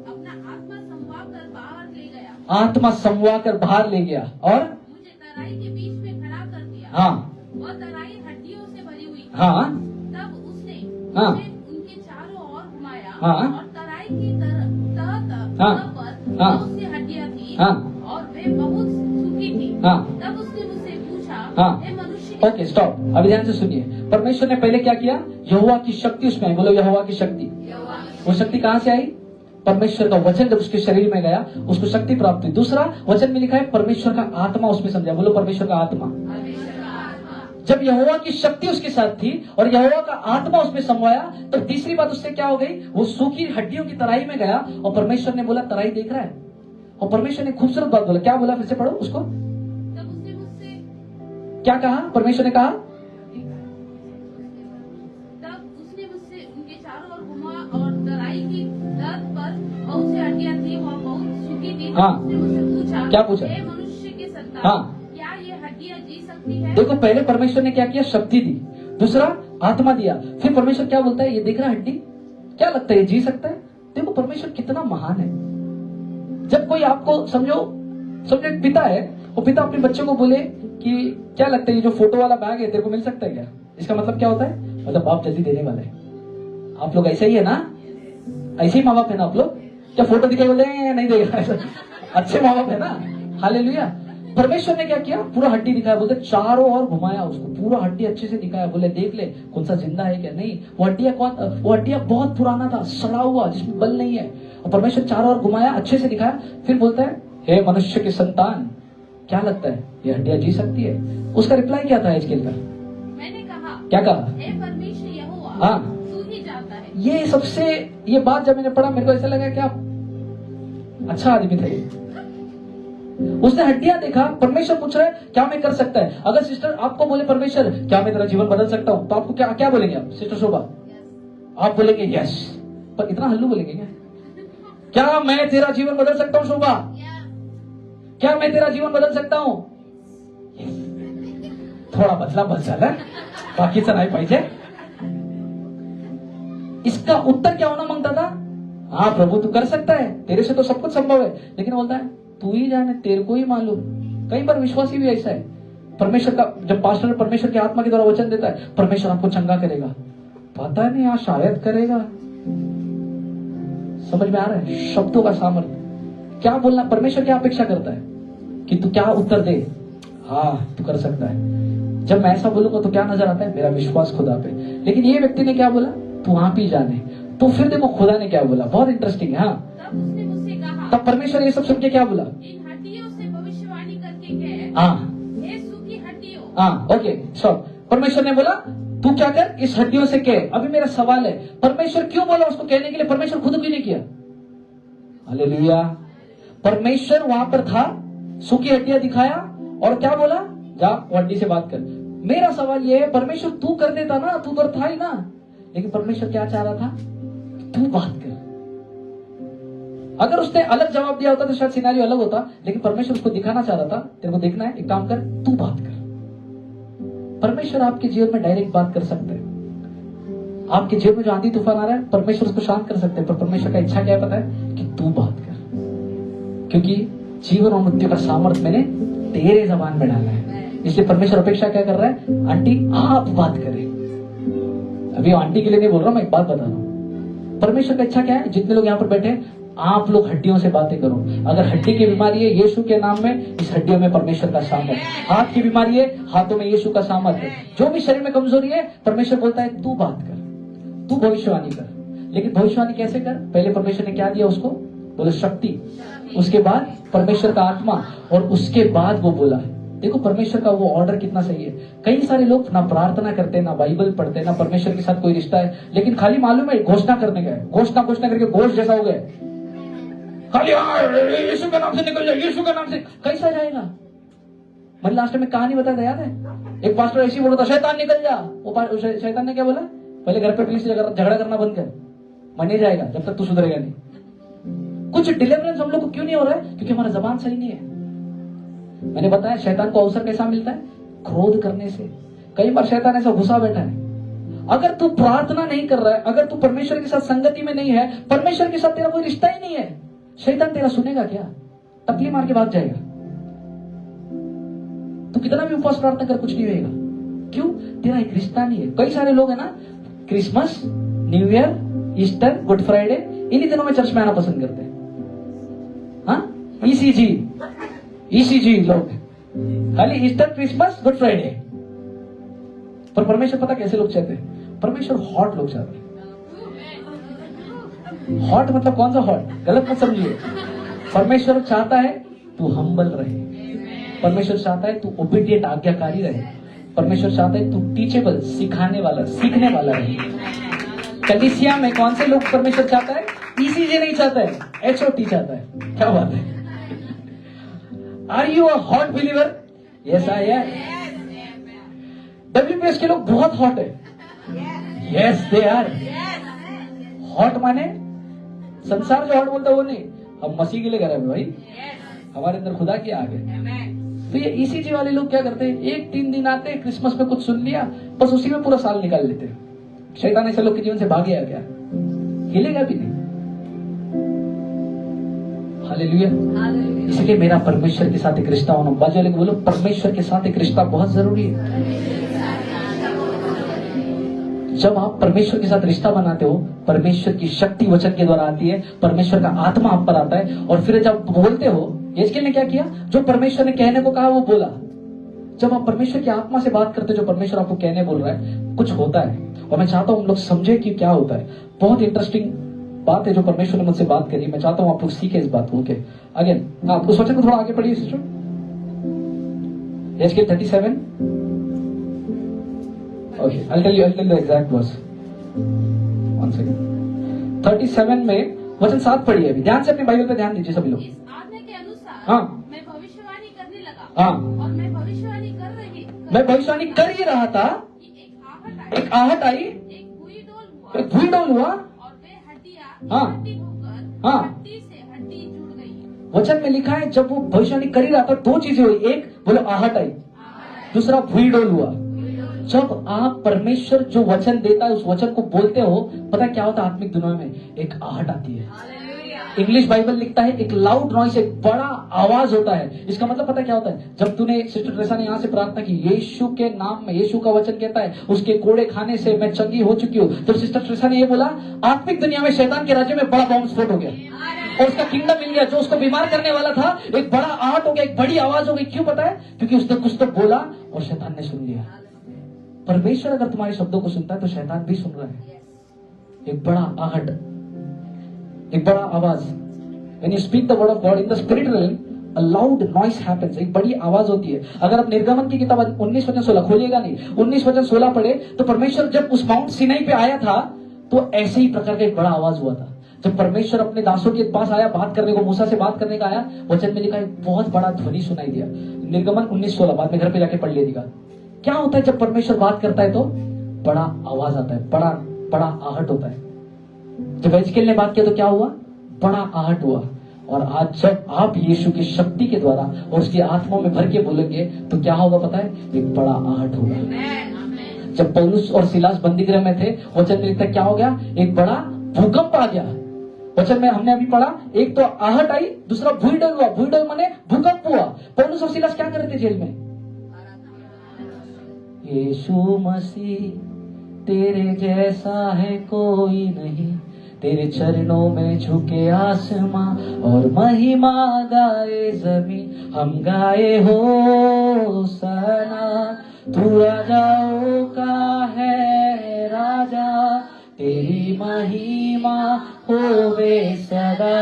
अपना आत्मा समवा कर बाहर ले गया। आत्मा समवा कर बाहर ले गया और मुझे तराई के बीच में खड़ा कर दिया। हाँ, वह तराई हड्डियों से भरी हुई थी। हाँ, तब उसने हाँ, मुझे उनके चारों ओर घुमाया। हाँ, और तराई की तह हाँ, पर हाँ, बहुत सी हड्डियां थी। हाँ, और वे बहुत सूखी थी। हाँ, तब उसने मुझसे पूछा, हाँ हे मनुष्य ओके स्टॉप, अभी ध्यान से सुनिए। परमेश्वर ने पहले क्या किया? यहोवा की शक्ति उसमें आई। बोलो यहोवा की शक्ति। वो शक्ति कहां से आई? परमेश्वर का वचन जब उसके शरीर में गया उसको शक्ति प्राप्त हुई। दूसरा वचन में लिखा है परमेश्वर का आत्मा उसमें समझा। बोलो परमेश्वर का आत्मा। जब यहोवा की शक्ति उसके साथ थी और यहोवा का आत्मा उसमें समाया, तो तीसरी बात उससे क्या हो गई? वो सूखी हड्डियों की तराई में गया और परमेश्वर ने बोला तराई देख रहा है? और परमेश्वर ने खूबसूरत बात बोला। क्या बोला? फिर से पढ़ो उसको। तब उसने मुझसे क्या कहा? परमेश्वर ने कहा उनके चारों ओर घुमा और तराई की दर्द पर बहुत सी हड्डियां थी, वह बहुत सूखी थी। हाँ। उसने मुझसे पूछा, क्या पूछा? हे मनुष्य के संतान, हाँ। क्या ये हड्डियां जी सकती है? देखो पहले परमेश्वर ने क्या किया? शक्ति दी। दूसरा आत्मा दिया। फिर परमेश्वर क्या बोलता है? ये देख रहा हड्डी, क्या लगता है ये जी सकता है? देखो परमेश्वर कितना महान है। जब कोई आपको समझो एक पिता है, वो पिता अपने बच्चे को बोले कि क्या लगता है ये जो फोटो वाला बैग है तेरे को मिल सकता है क्या? इसका मतलब क्या होता है? मतलब बाप जल्दी देने वाला है। आप लोग ऐसे ही है ना? ऐसे ही माँ बाप है ना आप लोग? क्या फोटो दिखाई बोले नहीं देगा? अच्छे माँ बाप है ना? हालेलुया। परमेश्वर ने क्या किया? पूरा हड्डी दिखाया। बोलते चारों ओर घुमाया उसको, पूरा हड्डी अच्छे से दिखाया। बोले देख ले कौन सा जिंदा है क्या? नहीं, वो हड्डियां बहुत पुराना था, सड़ा हुआ, जिसमें बल नहीं है। और परमेश्वर चारों ओर घुमाया, अच्छे से दिखाया। फिर बोलता है हे मनुष्य के संतान, क्या लगता है ये हड्डियां जी सकती है? उसका रिप्लाई क्या था हिजकिय्याह का? मैंने कहा, क्या कहा? हे परमेश्वर यहोवा, हाँ। तू ही जानता है। ये बात जब मैंने पढ़ा मेरे को ऐसा लगा क्या अच्छा आदमी था ये। उसने हड्डियां देखा। परमेश्वर पूछ रहा है क्या मैं कर सकता है? अगर सिस्टर आपको बोले परमेश्वर क्या मैं तेरा जीवन बदल सकता हूं, तो आपको क्या बोलेंगे आप? सिस्टर शोभा आप बोलेंगे यस, पर इतना हल्लू बोलेंगे क्या मैं तेरा जीवन बदल सकता हूं? शोभा क्या मैं तेरा जीवन बदल सकता हूं? थोडा बदला बस झाला, बाकीचं नाही पाहिजे। इसका उत्तर क्या होना मांगता था? हाँ प्रभु तू कर सकता है, तेरे से तो सब कुछ संभव है। लेकिन बोलता है तू ही जाने, तेरे को ही मालूम। कई बार विश्वासी भी ऐसा है। परमेश्वर का जब पास्टर परमेश्वर की आत्मा के द्वारा वचन देता है परमेश्वर आपको चंगा करेगा, पता नहीं आज शायद करेगा। समझ में आ रहा है? शब्दों का सामर्थ्य क्या बोलना। परमेश्वर क्या अपेक्षा करता है कि तू क्या उत्तर दे? हाँ तू कर सकता है। जब मैं ऐसा बोलूंगा तो क्या नजर आता है? मेरा विश्वास खुदा पे। लेकिन ये व्यक्ति ने क्या बोला? तू आप ही जाने। तो फिर देखो खुदा ने क्या बोला, बहुत इंटरेस्टिंग है। हाँ तब उसने मुझसे कहा, तब परमेश्वर ये सब सुन के क्या बोला? इन हड्डियों से भविष्यवाणी करके कह, हाँ हे सूखी हड्डियों। हाँ ओके स्टॉप। परमेश्वर ने बोला तू क्या कर, इस हड्डियों से कह। अभी मेरा सवाल है परमेश्वर क्यों बोला उसको कहने के लिए? परमेश्वर खुद क्यों नहीं किया? हालेलुया। परमेश्वर वहां पर था, सूखी हड्डियां दिखाया और क्या बोला? जा वो हड्डी से बात कर। मेरा सवाल ये है परमेश्वर तू कर देता ना, तू तो था ही ना। लेकिन परमेश्वर क्या चाह रहा था? तू बात कर। अगर उसने अलग जवाब दिया होता तो शायद सिनेरियो अलग होता। लेकिन परमेश्वर उसको दिखाना चाह रहा था तेरे को देखना है, एक काम कर तू बात कर। परमेश्वर आपके जीवन में डायरेक्ट बात कर सकते हैं। आपके जीवन में जो आंधी तूफान आ रहा है परमेश्वर उसको शांत कर सकते हैं, पर परमेश्वर का इच्छा क्या पता है? कि तू बात कर। क्योंकि जीवन और मृत्यु का सामर्थ्य मैंने तेरे जबान में डाला है। इसलिए परमेश्वर अपेक्षा क्या कर रहा है? आंटी आप बात करें। अभी आंटी के लिए नहीं बोल रहा, मैं एक बात बता रहा हूं। परमेश्वर का इच्छा क्या है? जितने लोग यहाँ पर बैठे आप लोग हड्डियों से बातें करो। अगर हड्डी की बीमारी है यीशु के नाम में, इस हड्डियों में परमेश्वर का सामर्थ्य। हाथ की बीमारी है, हाथों में यीशु का सामर्थ्य। जो भी शरीर में कमजोरी है परमेश्वर बोलता है तू बात कर, तू भविष्यवाणी कर। लेकिन भविष्यवाणी कैसे कर? पहले परमेश्वर ने क्या दिया उसको? बोले शक्ति, उसके बाद परमेश्वर का आत्मा, और उसके बाद वो बोला। देखो परमेश्वर का वो ऑर्डर कितना सही है। कई सारे लोग ना प्रार्थना करते, ना बाइबल पढ़ते, ना परमेश्वर के साथ कोई रिश्ता है, लेकिन खाली मालूम है घोषणा करने गए, घोषणा करके घोष जैसा हो गया। खाली यीशु के नाम से निकल जाए, यीशु के नाम से। कैसा जाएगा? मैंने लास्ट में कहानी बताया था, याद है? एक पास्टर ऐसी बोला था शैतान निकल जा। वो शैतान ने क्या बोला? पहले घर पे पुलिस से झगड़ा करना बंद कर, मन नहीं जाएगा जब तक तू सुधरेगा नहीं। कुछ डिलीवरेंस हम लोग को क्यों नहीं हो रहा है? क्योंकि हमारा जबान सही नहीं है। मैंने बताया शैतान को अवसर कैसा मिलता है? क्रोध करने से। कई बार शैतान ऐसा घुसा बैठा है। अगर तू प्रार्थना नहीं कर रहा है, अगर तू परमेश्वर के साथ संगति में नहीं है, परमेश्वर के साथ तेरा कोई रिश्ता ही नहीं है, शैतान तेरा सुनेगा क्या? टपली मार के भाग जाएगा। तू कितना भी उपवास प्रार्थना कर, कुछ नहीं होगा। क्यों? तेरा एक रिश्ता नहीं है। कई सारे लोग है ना, Christmas, new year, Easter, good Friday, इन्हीं दिनों में चर्च में आना पसंद करते हैं। हाँ, ईसीजी लोग खाली ईस्टर, क्रिसमस, गुड फ्राइडे। पर परमेश्वर पता कैसे लोग चाहते हैं? परमेश्वर हॉट लोग चाहते हैं। हॉट मतलब कौन सा हॉट? गलत मत समझिए। परमेश्वर चाहता है तू हम्बल रहे। परमेश्वर चाहता है तू ओबीडिएंट, आज्ञाकारी रहे। परमेश्वर चाहता है तू टीचेबल, सिखाने वाला, सीखने वाला रहे। कलीसिया में कौन से लोग परमेश्वर चाहता है? ईसीजे नहीं चाहता है, HOT चाहता है। क्या बात है? Are you a hot believer? Yes I am. WPS के लोग बहुत हॉट है। Yes they are. हॉट माने संसार जो हॉट बोलता है वो नहीं, हम मसीह के लिए कर रहे हैं भाई। हमारे अंदर खुदा की आग है। तो ये ईसीजी वाले लोग क्या करते हैं? 1-3 दिन आते हैं, क्रिसमस में कुछ सुन लिया, बस उसी में पूरा साल निकाल लेते हैं। शैतान ऐसे लोग के जीवन से भाग गया क्या? हिलेगा भी नहीं। हालेलुया। इसलिए मेरा परमेश्वर के साथ एक रिश्ता होना, बाजू वाले को बोलो परमेश्वर के साथ एक रिश्ता बहुत जरूरी है। जब आप परमेश्वर के साथ रिश्ता बनाते हो, परमेश्वर की शक्ति वचन के द्वारा आती है, परमेश्वर का आत्मा आप पर आता है, और फिर जब बोलते हो, यजकेल ने क्या किया? जो परमेश्वर ने कहने को कहा वो बोला। जब आप परमेश्वर की आत्मा से बात करते हो, जो परमेश्वर आपको कहने बोल रहा है, कुछ होता है। और मैं चाहता हूं हम लोग समझे कि क्या होता है। बहुत इंटरेस्टिंग बात है जो परमेश्वर ने मुझसे बात करी। मैं चाहता हूं आप लोग सीखे इस बात को। ओके, अगेन आप उस वचन को थोड़ा आगे पढ़िए sister. Ezekiel 37। Okay, I'll tell you the exact verse. One second. 37 में वचन 7 पढ़िए। अभी ध्यान से अपने बाइबल पे ध्यान दीजिए सभी लोग। इस आज्ञा के अनुसार हाँ। मैं भविष्यवाणी करने लगा। हाँ। और मैं भविष्यवाणी कर ही रहा था। एक आहट आई, एक भूईडोल हुआ, और वे हड्डियां हाँ। इकट्ठी होकर हाँ। हड्डी से हड्डी जुड़ गई। वचन में लिखा है जब वो भविष्यवाणी कर ही रहा था, 2 चीजें हुई। एक बोलो आहट आई, दूसरा भूईडोल हुआ। जब आप परमेश्वर जो वचन देता है उस वचन को बोलते हो, पता क्या होता है? आत्मिक दुनिया में एक आहट आती है। इंग्लिश बाइबल लिखता है एक लाउड नॉइस, एक बड़ा आवाज होता है। इसका मतलब पता क्या होता है? जब तूने सिस्टर ट्रेसा ने यहाँ से प्रार्थना की, यीशु के नाम में, यीशु का वचन कहता है उसके कोड़े खाने से मैं चंगी हो चुकी हूँ। जब सिस्टर ट्रेसा ने ये बोला, आत्मिक दुनिया में शैतान के राज्य में बड़ा बॉम्ब स्फोट हो गया और उसका किंगडम मिल गया। जो उसको बीमार करने वाला था, एक बड़ा आहट हो गया, एक बड़ी आवाज हो गई। क्यों पता है? क्योंकि उसने कुछ तो बोला और शैतान ने सुन लिया। परमेश्वर अगर तुम्हारे शब्दों को सुनता है तो शैतान भी सुन रहा है। एक बड़ा आहट, एक बड़ा आवाज। When you speak the word of God in the spirit realm, a loud noise happens. एक बड़ी आवाज होती है। अगर आप निर्गमन की किताब 19:16 खोलिएगा नहीं, 19:16 पढ़े तो परमेश्वर जब उस माउंट सिनाई पे आया था तो ऐसे ही प्रकार का एक बड़ा आवाज हुआ था। जब परमेश्वर अपने दासों के पास आया बात करने को, मूसा से बात करने का आया, वचन में लिखा एक बहुत बड़ा ध्वनि सुनाई दिया। निर्गमन 19:16, बाद में घर पे जाके पढ़ लीजिएगा। क्या होता है जब परमेश्वर बात करता है तो बड़ा आवाज आता है, बड़ा आहट होता है। जब यजकेल ने बात किया तो क्या हुआ? बड़ा आहट हुआ। और आज जब आप यीशु की शक्ति के द्वारा और उसकी आत्मा में भर के बोलेंगे तो क्या होगा पता है? एक बड़ा आहट होगा। जब पौलुस और सिलास बंदीगृह में थे, वचन में लिखता क्या हो गया? एक बड़ा भूकंप आ गया। वचन में हमने अभी पढ़ा, एक तो आहट आई, दूसरा भूईडोल हुआ। भूईडोल माने भूकंप हुआ। पौलुस और सिलास क्या कर रहे थे जेल में? यीशु मसीह तेरे जैसा है कोई नहीं, तेरे चरणों में झुके आसमां और महिमा गाए जमीन। हम गाए हो सना, तू राजाओं का है राजा, तेरी महिमा होवे सदा,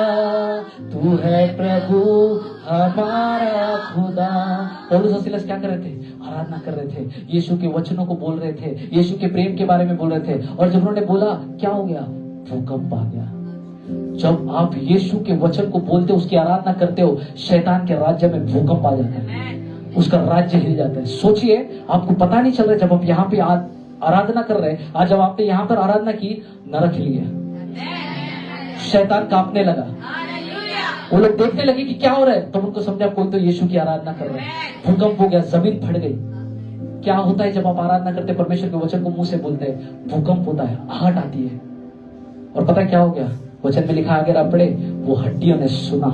तू है प्रभु हमारा खुदा। पौलुस और सिलास क्या कर रहे थे? आराधना कर रहे थे, यीशु के वचनों को बोल रहे थे, यीशु के प्रेम के बारे में बोल रहे थे। और जब उन्होंने बोला, क्या हो गया? भूकंप आ गया। जब आप यीशु के वचन को बोलते हो, उसकी आराधना करते हो, शैतान के राज्य में भूकंप आ जाता है, उसका राज्य हिल जाता है। सोचिए, आपको पता नहीं चल रहा जब आप यहाँ पे आराधना कर रहे हैं। आज जब आपने यहाँ पर आराधना की, नरक हिल गया, शैतान कांपने लगा। वो लोग देखने लगे कि क्या हो रहा है, तब उनको समझा कोई तो यीशु की आराधना कर रहा है। भूकंप हो गया, जमीन फट गई। क्या होता है जब आप आराधना करते, परमेश्वर के वचन को मुंह से बोलते हैं? भूकंप होता है, आहट आती है। और पता क्या हो गया? वचन में लिखा, अगर आप पढ़े, वो हड्डियों ने सुना।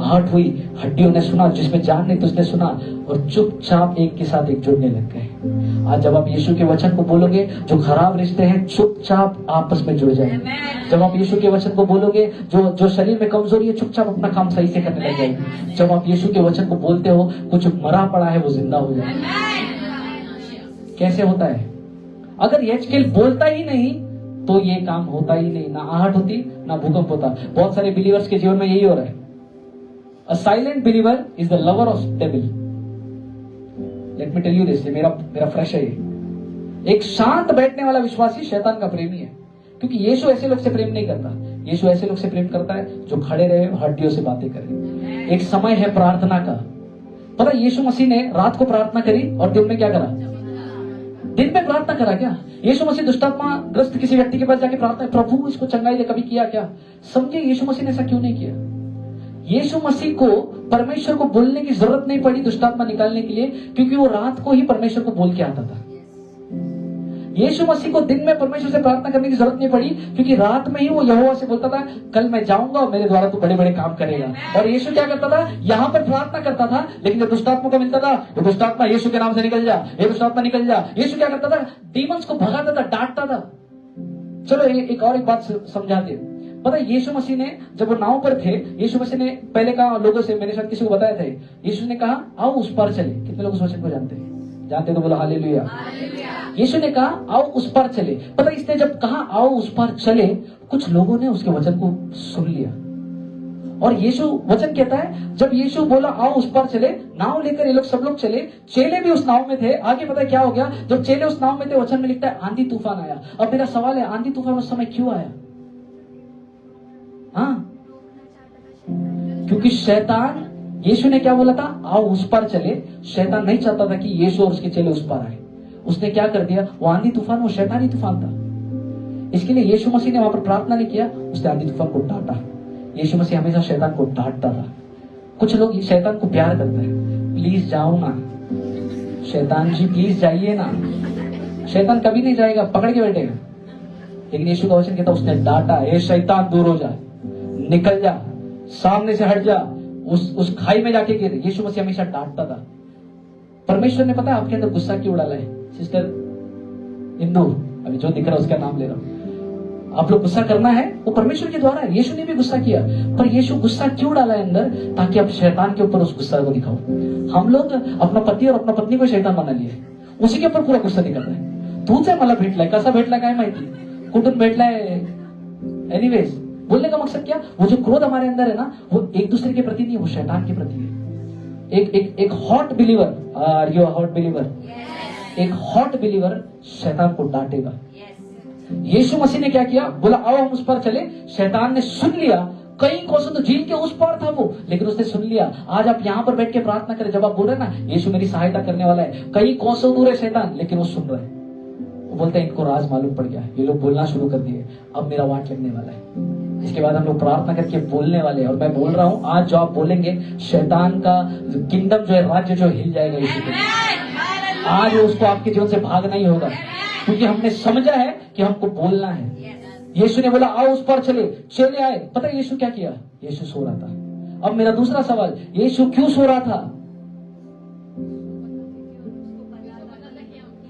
आहट हुई, हड्डियों ने सुना, जिसमें जान नहीं तो उसने सुना, और चुपचाप एक के साथ एक जुड़ने लग गए। आज जब आप यीशु के वचन को बोलोगे, जो खराब रिश्ते हैं चुपचाप आपस में जुड़ जाएंगे। जब आप यीशु के वचन को बोलोगे, जो शरीर में कमजोरी है चुपचाप अपना काम सही से करने लग जाएगी। जब आप यीशु के वचन को बोलते हो, कुछ मरा पड़ा है वो जिंदा हो जाएगा। कैसे होता है? अगर यहेजकेल बोलता ही नहीं तो ये काम होता ही नहीं, ना आहट होती ना भूकंप होता। बहुत सारे बिलीवर्स के जीवन में यही हो रहा है। A silent believer is the lover of devil. Let me tell you this, मेरा फ्रेश है ये। एक शांत बैठने वाला विश्वासी शैतान का प्रेमी है, क्योंकि यीशु ऐसे लोग से प्रेम नहीं करता। यीशु ऐसे लोग से प्रेम करता है जो खड़े रहे, हड्डियों से बातें करें। एक समय है प्रार्थना का। पता यीशु मसीह ने रात को प्रार्थना करी और दिन में क्या करा? दिन में प्रार्थना करा क्या? यीशु मसीह दुष्टात्मा ग्रस्त किसी व्यक्ति के पास जाके प्रार्थना, प्रभु इसको चंगाई दे, कभी किया क्या? समझे यीशु मसीह ने ऐसा क्यों नहीं किया? यीशु मसीह को परमेश्वर को बोलने की जरूरत नहीं पड़ी दुष्टात्मा निकालने के लिए, क्योंकि वो रात को ही परमेश्वर को बोल के आता था। यीशु मसीह को दिन में परमेश्वर से प्रार्थना करने की जरूरत नहीं पड़ी, क्योंकि रात में ही वो यहोवा से बोलता था, कल मैं जाऊंगा और मेरे द्वारा तू बड़े बड़े काम करेगा। और यीशु क्या करता था? यहाँ पर प्रार्थना करता था, लेकिन जब दुष्टात्मा को मिलता था, ये दुष्टात्मा यीशु के नाम से निकल जा, ये दुष्टात्मा निकल जा। यीशु क्या करता था? डीमंस को भगाता था, डांटता था। चलो एक बात समझाते। पता है यीशु मसीह ने जब वो नाव पर थे, यीशु मसीह ने पहले कहा लोगों से, मैंने शायद किसी को बताया था, यीशु ने कहा आओ उस पार चले। कितने लोग उस वचन को जानते हैं? जानते तो बोलो हालेलुया। यीशु ने कहा आओ उस पार चले। पता इसने जब कहा आओ उस पार चले, कुछ लोगों ने उसके वचन को सुन लिया। और यीशु वचन कहता है जब यीशु बोला आओ उस पार चले, नाव लेकर ये लोग सब लोग चले। चेले भी उस नाव में थे। आगे पता है क्या हो गया? जब चेले उस नाव में थे, वचन में लिखता है आंधी तूफान आया। अब मेरा सवाल है, आंधी तूफान उस समय क्यों आया? हाँ, क्योंकि शैतान, यीशु ने क्या बोला था? आओ उस पार चले। शैतान नहीं चाहता था कि यीशु और उसके चेले उस पार आए। उसने क्या कर दिया? वो आंधी तूफान, वो शैतानी तूफान था। इसके लिए यीशु मसीह ने वहां पर प्रार्थना नहीं किया, उसने आंधी तूफान को डांटा। यीशु मसीह हमेशा शैतान को डांटता था। कुछ लोग शैतान को प्यार करते हैं, प्लीज जाओ ना शैतान जी, प्लीज जाइए ना। शैतान कभी नहीं जाएगा, पकड़ के बैठेगा। लेकिन यीशु का वचन कहता उसने डांटा, ए शैतान दूर हो जा, निकल जा, सामने से हट जा, उस खाई में जाके गिर। यीशु मसीह हमेशा डांटता था। परमेश्वर ने पता है आपके अंदर गुस्सा क्यों डाला है? सिस्टर इंदू, अभी जो दिख रहा है उसका नाम ले रहा हूं। आप लोग गुस्सा करना है वो परमेश्वर के द्वारा है। यीशु ने भी गुस्सा किया, पर यीशु गुस्सा क्यों डाला है अंदर? ताकि आप शैतान के ऊपर उस गुस्सा को दिखाओ। हम लोग अपना पति और अपना पत्नी को शैतान बना लिए, उसी के ऊपर पूरा गुस्सा दिखाता है। तुझे मला भेटलाय, कसा भेटला काय माहिती, कुठून भेटलाय, एनीवेज। बोलने का मकसद क्या? वो जो क्रोध हमारे अंदर है ना, वो एक दूसरे के प्रति नहीं, वो शैतान के प्रति है। एक hot believer, are you hot believer? एक हॉट बिलीवर शैतान को डांटेगा। यीशु मसीह ने क्या किया? बोला आओ हम उस पर चले। शैतान ने सुन लिया। कई कोसों तो झील के उस पार था वो, लेकिन उसने सुन लिया। आज आप यहाँ पर बैठ के प्रार्थना करें, जब आप बोल रहे ना यीशु मेरी सहायता करने वाला है, कई कोसों दूर है शैतान, लेकिन वो सुन रहे हैं। वो बोलते हैं इनको राज मालूम पड़ गया, ये लोग बोलना शुरू कर दिए, अब मेरा वाट लगने वाला है। इसके बाद हम लोग प्रार्थना करके बोलने वाले हैं। और मैं बोल रहा हूँ आज जो आप बोलेंगे, शैतान का किंगडम जो है, राज्य जो हिल जाएगा यीशु के। आज उसको आपके जीवन से भागना ही होगा, क्योंकि हमने समझा है कि हमको बोलना है। यीशु ने बोला आओ उस पर चले, चले आए। पता है यीशु क्या किया? यीशु सो रहा था। अब मेरा दूसरा सवाल, यीशु क्यों सो रहा था?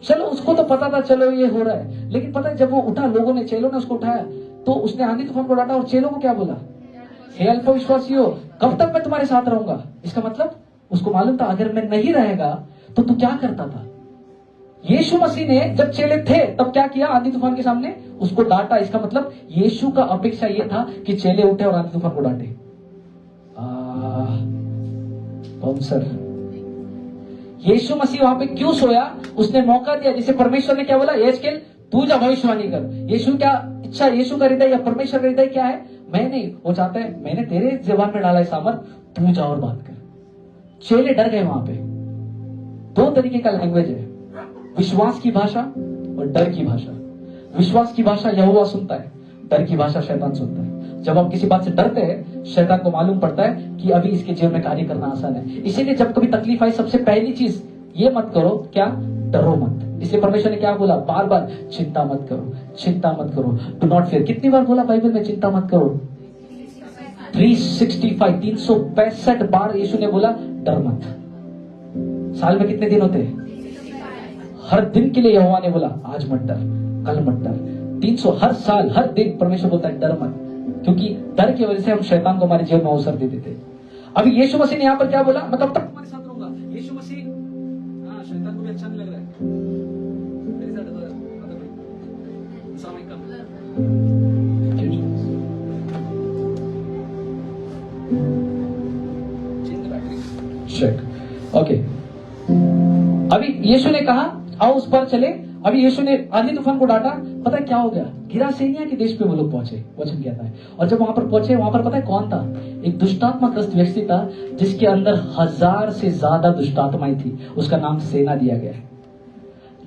चलो उसको तो पता था, चलो ये हो रहा है, लेकिन पता है जब वो उठा, लोगों ने, चेलों ने उसको उठाया, तो उसने आंधी तूफान को डांटा और चेलों को क्या बोला? हे अल्पविश्वासियों, कब तक मैं तुम्हारे साथ रहूंगा? इसका मतलब उसको मालूम था अगर मैं नहीं रहेगा तो तू क्या करता था। यीशु मसीह ने जब चेले थे तब क्या किया? आंधी तूफान के सामने उसको डांटा। इसका मतलब यीशु का अपेक्षा यह था कि चेले उठे और आंधी तूफान को डांटे। कौन सर? यीशु मसीह वहां पे क्यों सोया? उसने मौका दिया, जिसे परमेश्वर ने क्या बोला? यहेजकेल तू जा भविष्यवाणी कर। यीशु क्या इच्छा, यीशु का हृदय या परमेश्वर का हृदय क्या है? मैं नहीं, वो चाहता है मैंने तेरे जबान में डाला है सामर्थ, तू जा और बात कर। चेले डर गए। वहां पे दो तरीके का लैंग्वेज है, विश्वास की भाषा और डर की भाषा। विश्वास की भाषा यहोवा सुनता है, डर की भाषा शैतान सुनता है। जब हम किसी बात से डरते हैं, शैतान को मालूम पड़ता है कि अभी इसके जीवन में कार्य करना आसान है। इसीलिए जब कभी तकलीफ आई, सबसे पहली चीज ये मत करो, क्या? डरो मत। इसलिए परमेश्वर ने क्या बोला? बार बार चिंता मत करो, चिंता मत करो, डू नॉट फियर। कितनी बार बोला बाइबल में चिंता मत करो? 365 बार यीशु ने बोला डर मत। साल में कितने दिन होते हैं? हर दिन के लिए यहोवा ने बोला आज मत डर, कल मत डर। 300 हर साल हर दिन परमेश्वर बोलता है डर मत, क्योंकि डर की वजह से हम शैतान को हमारे जीवन में अवसर दे देते। अभी यीशु मसीह ने यहाँ पर क्या बोला, मैं तब तक तुम्हारे साथ रहूंगा। यीशु मसीह, हाँ शैतान को भी अच्छा नहीं लग रहा है। मेरे साथ ओके। अभी यीशु ने कहा आओ उस पर चले। अभी यीशु ने आंधी तूफान को डांटा, पता है क्या हो गया, गिरासेनिया के देश पे वो लोग पहुंचे, वचन कहता है। और जब वहां पर पहुंचे, वहां पर पता है कौन था, एक दुष्टात्माग्रस्त व्यक्ति था जिसके अंदर 1000 से ज्यादा दुष्टात्माएं थी, उसका नाम सेना दिया गया है।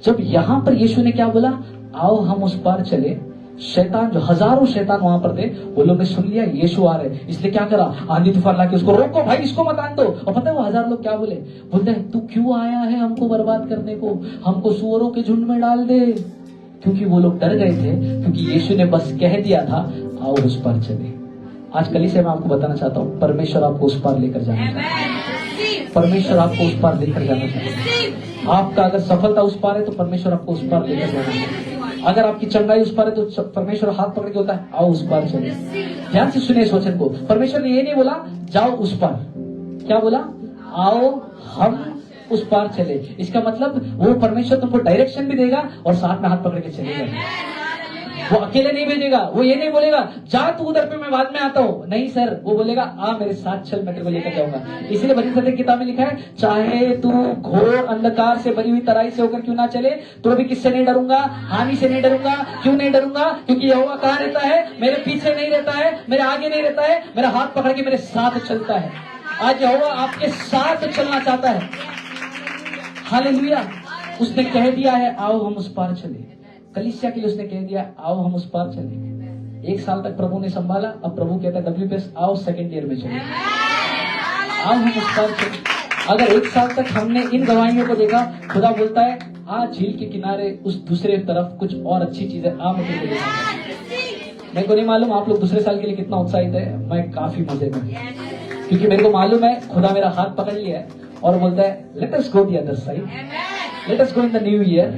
जब यहां पर यीशु ने क्या बोला, आओ हम उस पार चले, शैतान जो हजारों शैतान वहां पर थे, वो लोग ने सुन लिया यीशु आ रहे, इसलिए क्या करा, आंधी तूफान लाके उसको रोको, भाई इसको मत आने दो। और पता है वो 1000 लोग क्या बोले, बोलते हैं तू क्यों आया है हमको बर्बाद करने को, हमको सुअरों के झुंड में डाल दे। क्योंकि वो लोग डर गए थे, क्योंकि यीशु ने बस कह दिया था आओ उस पार चले। आज कलीसिया मैं आपको बताना चाहता हूँ, परमेश्वर आपको उस पार लेकर जाना चाहता है। परमेश्वर आपको उस पार लेकर जाना चाहता है। आपका अगर सफलता उस पार है तो परमेश्वर आपको उस पार लेकर जाना चाहता है। अगर आपकी चंगाई उस पार है तो परमेश्वर हाथ पकड़ के होता है आओ उस पार चले। ध्यान से सुनिए इस वचन को, परमेश्वर ने ये नहीं बोला जाओ उस पार, क्या बोला, आओ हम उस पार चले। इसका मतलब वो परमेश्वर तुमको डायरेक्शन भी देगा और साथ में हाथ पकड़ के चलेगा। वो अकेले नहीं भेजेगा, वो ये नहीं बोलेगा जा तू उधर पे मैं बाद में आता हूँ, नहीं सर, वो बोलेगा आ मेरे साथ चल, मैं तेरे को लेकर जाऊंगा। इसीलिए भजन संध्या की किताब में लिखा है, चाहे तू घोर अंधकार से भरी हुई तराई से होकर क्यों ना चले, तो भी किससे नहीं डरूंगा, हानि से नहीं डरूंगा। क्यों नहीं डरूंगा, क्योंकि यहोवा कहाँ रहता है, मेरे पीछे नहीं रहता है, मेरे आगे नहीं रहता है, मेरा हाथ पकड़ के मेरे साथ चलता है। आज यहोवा आपके साथ चलना चाहता है। हालेलुया। उसने कह दिया है आओ हम उस पार चले। कलीसिया के लिए उसने कह दिया आओ हम उस पार चले। 1 साल तक प्रभु ने संभाला, अब प्रभु कहता है WPS आओ सेकंड ईयर में चले, आओ हम उस पार चले। अगर 1 साल तक हमने इन गवाहियों को देखा, खुदा बोलता है आ झील के किनारे उस दूसरे तरफ कुछ और अच्छी चीजें आ मुझे देखा। मेरे को नहीं मालूम आप लोग दूसरे साल के लिए कितना उत्साहित है, मैं काफी मजे में, क्योंकि मेरे को मालूम है खुदा मेरा हाथ पकड़ लिया है और बोलता है let us go the other side, let us go in the new year.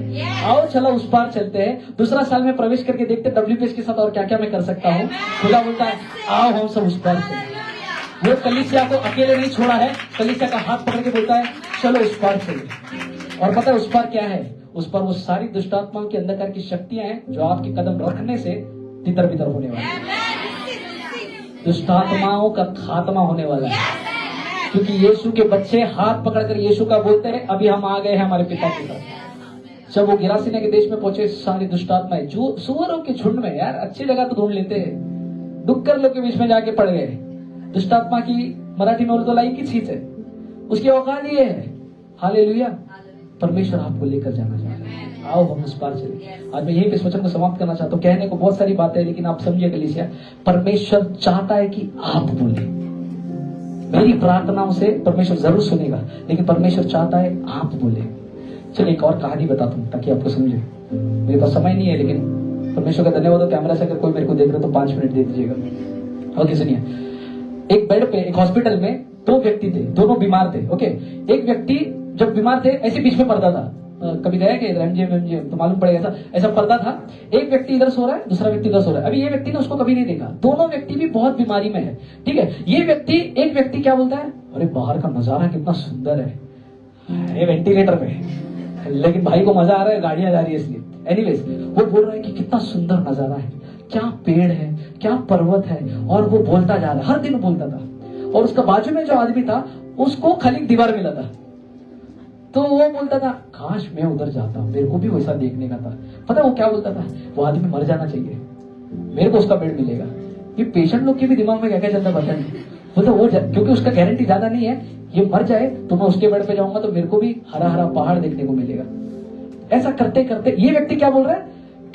आओ चलो उस पार चलते हैं। दूसरा साल में प्रवेश करके देखते WPS के साथ और क्या क्या मैं कर सकता हूँ। खुदा बोलता है आओ हम सब उस पार चले। वो कलीसिया को अकेले नहीं छोड़ा है, कलीसिया का हाथ पकड़ के बोलता है चलो उस पार चले। और पता है उस पार क्या है, उस पर वो सारी दुष्टात्माओं के अंधकार की शक्तियां हैं जो आपके कदम रखने से तितर बितर होने वाली है। दुष्टात्माओं का खात्मा होने वाला है, क्योंकि यीशु के बच्चे हाथ पकड़कर यीशु का बोलते हैं अभी हम आ गए हैं हमारे पिता के साथ। जब वो गिरासेनिया के देश में पहुंचे, सारी दुष्टात्माएं जो सुअरों के झुंड में, यार अच्छी जगह तो ढूंढ लेते हैं, डुक्कर लोग के बीच में जाके पड़ गए। दुष्टात्मा की मराठी में उर्दूलाई की चीज है, उसकी औकात ये है। हालेलुया। परमेश्वर आपको लेकर जाना चाहता है, आओ हम उस पार चले। आज मैं यही इस वचन को समाप्त करना चाहता हूँ। कहने को बहुत सारी बातें हैं, लेकिन आप समझिए कलीसिया, परमेश्वर चाहता है कि आप बोले। मेरी प्रार्थनाओं से परमेश्वर जरूर सुनेगा, लेकिन परमेश्वर चाहता है आप बोले। चलिए एक और कहानी बताता हूँ ताकि आपको समझे। मेरे पास समय नहीं है, लेकिन परमेश्वर का धन्यवाद हो कैमरा से अगर कोई मेरे को देख रहा तो 5 मिनट दे दीजिएगा। ओके सुनिए, एक बेड पे एक हॉस्पिटल में 2 व्यक्ति थे, दोनों बीमार थे। ओके, एक व्यक्ति जब बीमार थे ऐसे बीच में पर्दा था, कभी गया कि MGM तो मालूम पड़ेगा, ऐसा पर्दा था। एक व्यक्ति इधर सो रहा है, दूसरा व्यक्ति इधर सो रहा है। अभी ये व्यक्ति ने उसको कभी नहीं देखा, दोनों व्यक्ति भी बहुत बीमारी में है, ठीक है। ये व्यक्ति, एक व्यक्ति क्या बोलता है, अरे बाहर का नजारा कितना सुंदर है, ये वेंटिलेटर पे, लेकिन भाई को मजा आ रहा है, गाड़ियां जा रही है इसलिए। एनीवेज वो बोल रहा है कि कितना सुंदर नजारा है, क्या पेड़ है, क्या पर्वत है, और वो बोलता जा रहा है, हर दिन बोलता था। और उसका बाजू में जो आदमी था उसको खाली दीवार मिला था, तो वो बोलता था काश मैं उधर जाता, मेरे को भी वैसा देखने का था। पता है वो क्या बोलता था, वो आदमी मर जाना चाहिए, मेरे को उसका बेड मिलेगा। ये पेशेंट लोग के भी दिमाग में क्या क्या चलता पता नहीं। बोलता वो क्योंकि उसका गारंटी ज्यादा नहीं है, ये मर जाए तो मैं उसके बेड पे जाऊंगा तो मेरे को भी हरा हरा पहाड़ देखने को मिलेगा। ऐसा करते करते ये व्यक्ति क्या बोल रहा है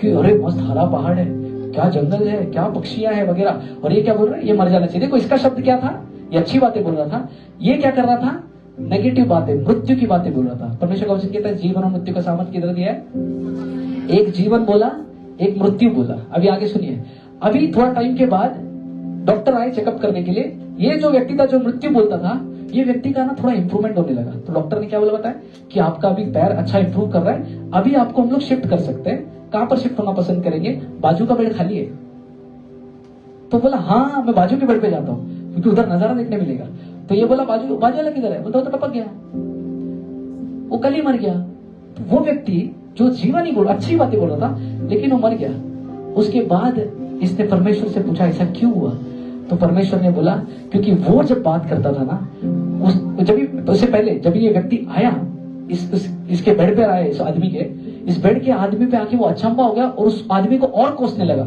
कि अरे मस्त हरा पहाड़ है, क्या जंगल है, क्या पक्षियां हैं वगैरह, और ये क्या बोल रहा है, ये मर जाना चाहिए। देखो इसका शब्द क्या था, ये अच्छी बातें बोल रहा था, ये क्या कर रहा था, नेगेटिव बातें, मृत्यु की बातें बोल रहा था। परमेश्वर का वचन कहता है जीवन और मृत्यु का सामर्थ किधर दिया है, एक जीवन बोला, एक मृत्यु बोला। अभी आगे सुनिए, अभी थोड़ा टाइम के बाद डॉक्टर आए चेकअप करने के लिए। ये जो व्यक्ति था जो मृत्यु बोलता था, ये व्यक्ति का ना थोड़ा इंप्रूवमेंट होने लगा। तो डॉक्टर ने क्या बोला बताया कि आपका अभी पैर अच्छा इंप्रूव कर रहा है, अभी आपको हम लोग शिफ्ट कर सकते हैं। कहां पर शिफ्ट होना पसंद करेंगे? बाजू का बेड खाली है। तो बोला हाँ मैं बाजू के बेड पे जाता हूँ क्योंकि उधर नजारा देखने मिलेगा। तो ये बोला बाजू वाला किधर है? बोलता तो टपक गया, वो कल ही मर गया। तो वो व्यक्ति जो जीवन ही बोल अच्छी बातें बोल रहा था लेकिन वो मर गया। उसके बाद इसने परमेश्वर से पूछा ऐसा क्यों हुआ? तो परमेश्वर ने बोला क्योंकि वो जब बात करता था ना उससे पहले जब ये व्यक्ति आया इसके बेड पे आया, इस आदमी के इस बेड के आदमी पे आके वो अचंभा हो गया और उस आदमी को और कोसने लगा।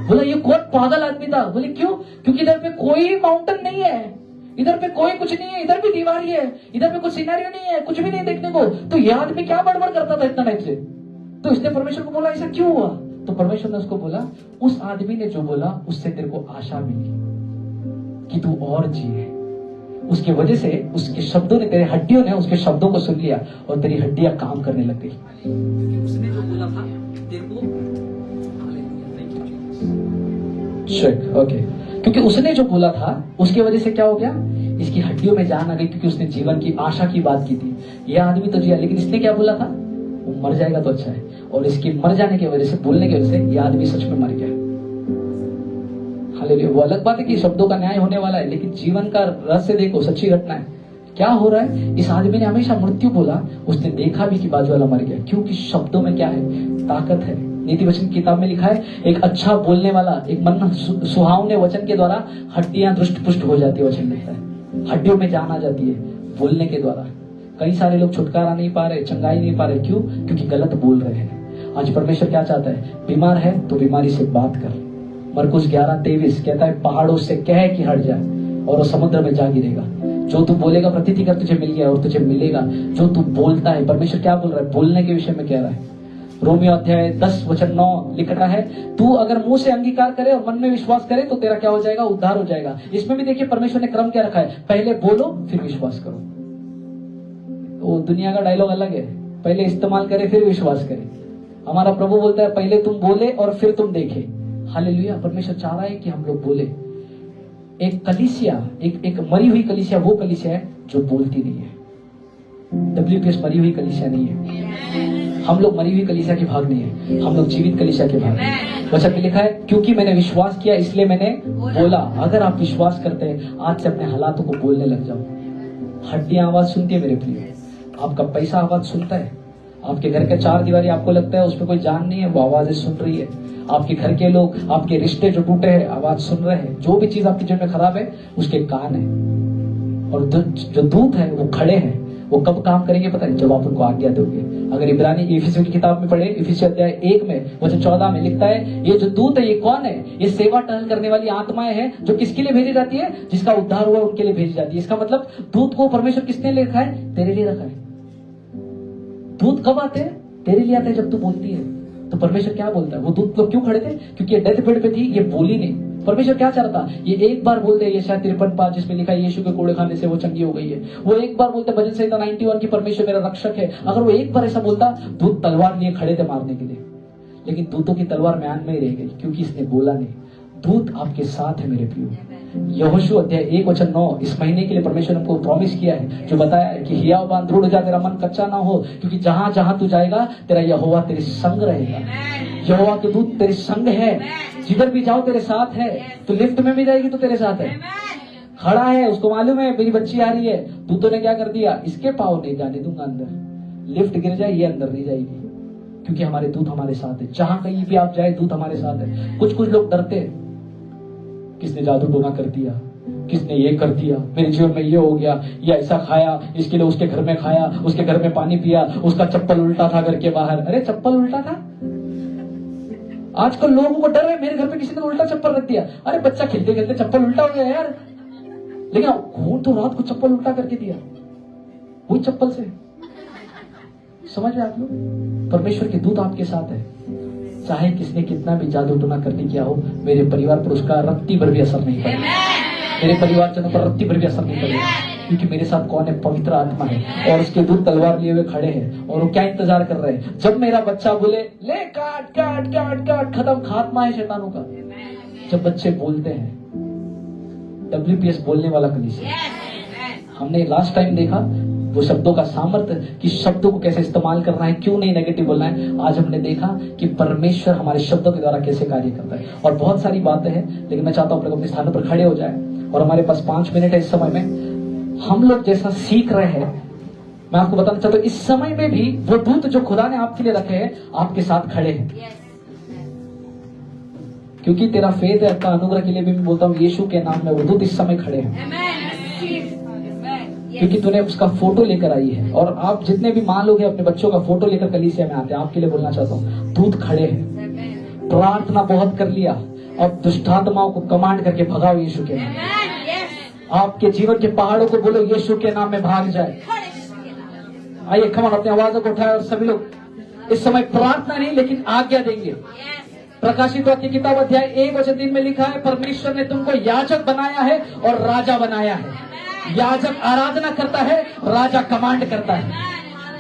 बोला ये कौन पागल आदमी था? बोले क्यों? क्योंकि इधर पे कोई माउंटेन नहीं है, इधर पे कोई कुछ नहीं है, इधर भी दीवार ही है, इधर पे कुछ सिनेरियो नहीं है, कुछ भी नहीं देखने को। तो ये आदमी क्या बड़बड़ करता था इतना टाइम से? तो इसने परमेश्वर को बोला ऐसा क्यों हुआ? तो परमेश्वर ने उसको बोला उस आदमी ने जो बोला उससे तेरे को आशा मिली कि तू और जिए। उसकी वजह से उसके शब्दों ने, तेरे हड्डियों ने उसके शब्दों को सुन लिया और तेरी हड्डियां काम करने लग गई क्योंकि उसने जो बोला था तेरे को। ओके, क्योंकि उसने जो बोला था उसकी वजह से क्या हो गया? इसकी हड्डियों में जान आ गई क्योंकि उसने जीवन की आशा की बात की थी। यह आदमी तो जिया लेकिन इसने क्या बोला था? वो मर जाएगा तो अच्छा है। और इसकी मर जाने की वजह से, बोलने की वजह से यह आदमी सच में मर गया। हालेलुया। वो अलग बात है कि शब्दों का न्याय होने वाला है, लेकिन जीवन का रहस्य देखो, सच्ची घटना है। क्या हो रहा है? इस आदमी ने हमेशा मृत्यु बोला, उसने देखा भी कि बाजू वाला मर गया क्योंकि शब्दों में क्या है? ताकत है। नीति वचन की किताब में लिखा है एक अच्छा बोलने वाला, एक मन सुहावने वचन के द्वारा हड्डियां दुष्ट पुष्ट हो जाती है। वचन लिखता है हड्डियों में जान आ जाती है बोलने के द्वारा। कई सारे लोग छुटकारा नहीं पा रहे, चंगाई नहीं पा रहे। क्यों? क्योंकि गलत बोल रहे हैं। आज परमेश्वर क्या चाहता है? बीमार है तो बीमारी से बात कर। मरकुस 11:23 कहता है पहाड़ों से कह कि हट जाए और वो समुद्र में जा गिरेगा। जो तू बोलेगा प्रतीति कर तुझे मिल गया और तुझे मिलेगा जो तू बोलता है। परमेश्वर क्या बोल रहा है? बोलने के विषय में कह रहा है। रोमियो अध्याय 10:9 लिख रहा है तू अगर मुंह से अंगीकार करे और मन में विश्वास करे तो तेरा क्या हो जाएगा? उद्धार हो जाएगा। इसमें भी देखिए परमेश्वर ने क्रम क्या रखा है? पहले बोलो फिर विश्वास करो। वो दुनिया का डायलॉग अलग है, पहले इस्तेमाल करे फिर विश्वास करे। हमारा प्रभु बोलता है पहले तुम बोले और फिर तुम देखे। हालेलुया। परमेश्वर चाह रहा है कि हम लोग बोले। एक कलीसिया, एक मरी हुई कलीसिया वो कलीसिया है जो बोलती नहीं है। WPS मरी हुई कलीसिया नहीं है। हम लोग मरी हुई कलीसिया के भाग नहीं है, हम लोग जीवित कलीसिया के भाग हैं। वचन में लिखा है क्योंकि मैंने विश्वास किया इसलिए मैंने बोला। अगर आप विश्वास करते हैं आज से अपने हालातों को बोलने लग जाओ। हड्डियां आवाज सुनती है मेरे प्रिय, आपका पैसा आवाज सुनता है। आपके घर के चार दीवारी आपको लगता है उसमें कोई जान नहीं है, वो आवाजें सुन रही है। आपके घर के लोग, आपके रिश्ते जो टूटे हैं आवाज सुन रहे हैं। जो भी चीज आपके जीवन में खराब है उसके कान है। और जो दूत है वो खड़े हैं। वो कब काम करेंगे पता है? जब आप उनको आज्ञा दोगे। अगर इब्रानी इफिसियों की किताब में पढ़े, इफिसियों अध्याय 1 में वचन 14 में लिखता है ये जो दूत है ये कौन है? ये सेवा टहल करने वाली आत्माएं हैं जो किसके लिए भेजी जाती है? जिसका उद्धार हुआ उनके लिए भेजी जाती है। इसका मतलब दूत को परमेश्वर किसने रखा है? तेरे लिए रखा है। दूत कब आते हैं? तेरे लिए आते हैं जब तू बोलती है। तो परमेश्वर क्या बोलता है? वो दूत लोग क्यों खड़े थे? क्योंकि ये डेथ बेड पे थी, ये बोली नहीं। परमेश्वर क्या चाहता? ये एक बार बोलते हैं, ये शायद 53 जिसमें लिखा है यीशु के कोड़े खाने से वो चंगी हो गई है। वो एक बार बोलते भजन संहिता 91 की परमेश्वर मेरा रक्षक है। अगर वो एक बार ऐसा बोलता, दूत तलवार लिए खड़े थे मारने के लिए, लेकिन दूतों की तलवार म्यान में ही रह गई क्योंकि इसने बोला नहीं। दूत आपके साथ है मेरे प्रियो। यहोशू अध्याय 1:9 इस महीने के लिए परमेश्वर ने हमको प्रॉमिस किया है, जो बताया है कि हियाव बांध दृढ़ हो जा, तेरा मन कच्चा ना हो, क्योंकि जहां जहां तू जाएगा तेरा यहोवा तेरे संग रहेगा। यहोवा के दूत तेरे संग है, जिधर भी जाओ तेरे साथ है। तो लिफ्ट में भी जाएगी तो तेरे साथ है। खड़ा है, उसको मालूम है मेरी बच्ची आ रही है। दूतों ने क्या कर दिया? इसके पाँव नहीं जाने दूंगा अंदर। लिफ्ट गिर जाए ये अंदर नहीं जाएगी, क्योंकि हमारे दूत हमारे साथ है। जहां कहीं भी आप जाए दूत हमारे साथ है। कुछ लोग डरते हैं, किसने जादू टोना कर दिया, किसने ये कर दिया, मेरे जीवन में ये हो गया, ये ऐसा खाया, इसके लिए उसके घर में खाया, उसके घर में पानी पिया, उसका चप्पल उल्टा था घर के बाहर। अरे चप्पल उल्टा था? आजकल लोगों को डर है, मेरे घर पे किसी ने उल्टा चप्पल रख दिया। अरे बच्चा खेलते खेलते चप्पल उल्टा हो गया यार, लेकिन कौन तो रात को चप्पल उल्टा करके दिया वही चप्पल से। समझ रहे आप लोग? परमेश्वर के दूत आपके साथ है। चाहे किसने कितना भी जादू टोना करने किया हो, मेरे परिवार पर उसका रत्ती भर भी असर नहीं पड़ेगा। मेरे परिवारजनों पर रत्ती भर भी असर नहीं पड़ेगा, क्योंकि मेरे साथ कौन है? पवित्र आत्मा है, और उसके दूत तलवार लिए हुए खड़े हैं। और वो क्या इंतजार कर रहे हैं? जब मेरा बच्चा बोले ले काट काट काट काट, खत्म, खात्मा है शैतानों का। जब बच्चे बोलते हैं, WPS बोलने वाला कलीसिया। हमने लास्ट टाइम देखा वो शब्दों का सामर्थ्य, कि शब्दों को कैसे इस्तेमाल करना है, क्यों नहीं नेगेटिव बोलना है। आज हमने देखा कि परमेश्वर हमारे शब्दों के द्वारा कैसे कार्य करता है। और बहुत सारी बातें हैं, लेकिन मैं चाहता हूं अपने स्थानों पर खड़े हो जाए। और हमारे पास 5 मिनट है इस समय में। हम लोग जैसा सीख रहे हैं, मैं आपको बताना चाहता हूं, इस समय में भी वो दूत जो खुदा ने आपके लिए रखे हैं आपके साथ खड़े हैं। क्योंकि तेरा फेथ है, का अनुग्रह के लिए भी मैं बोलता हूँ, यीशु के नाम में वो दूत इस समय खड़े हैं। क्योंकि तूने उसका फोटो लेकर आई है। और आप जितने भी माँ लोग हैं अपने बच्चों का फोटो लेकर कलीसिया में आते हैं, आपके लिए बोलना चाहता हूँ, दूत खड़े हैं। प्रार्थना बहुत कर लिया, अब दुष्टात्माओं को कमांड करके भगाओ यीशु के नाम में। आपके जीवन के पहाड़ों को बोलो यीशु के नाम में भाग जाए। आइए कमान, अपनी आवाजों को उठाए और सभी लोग इस समय प्रार्थना नहीं लेकिन आज्ञा देंगे। प्रकाशित वाक्य की किताब अध्याय 1:3 में लिखा है, परमेश्वर ने तुमको याजक बनाया है और राजा बनाया है। याजक आराधना करता है, राजा कमांड करता है।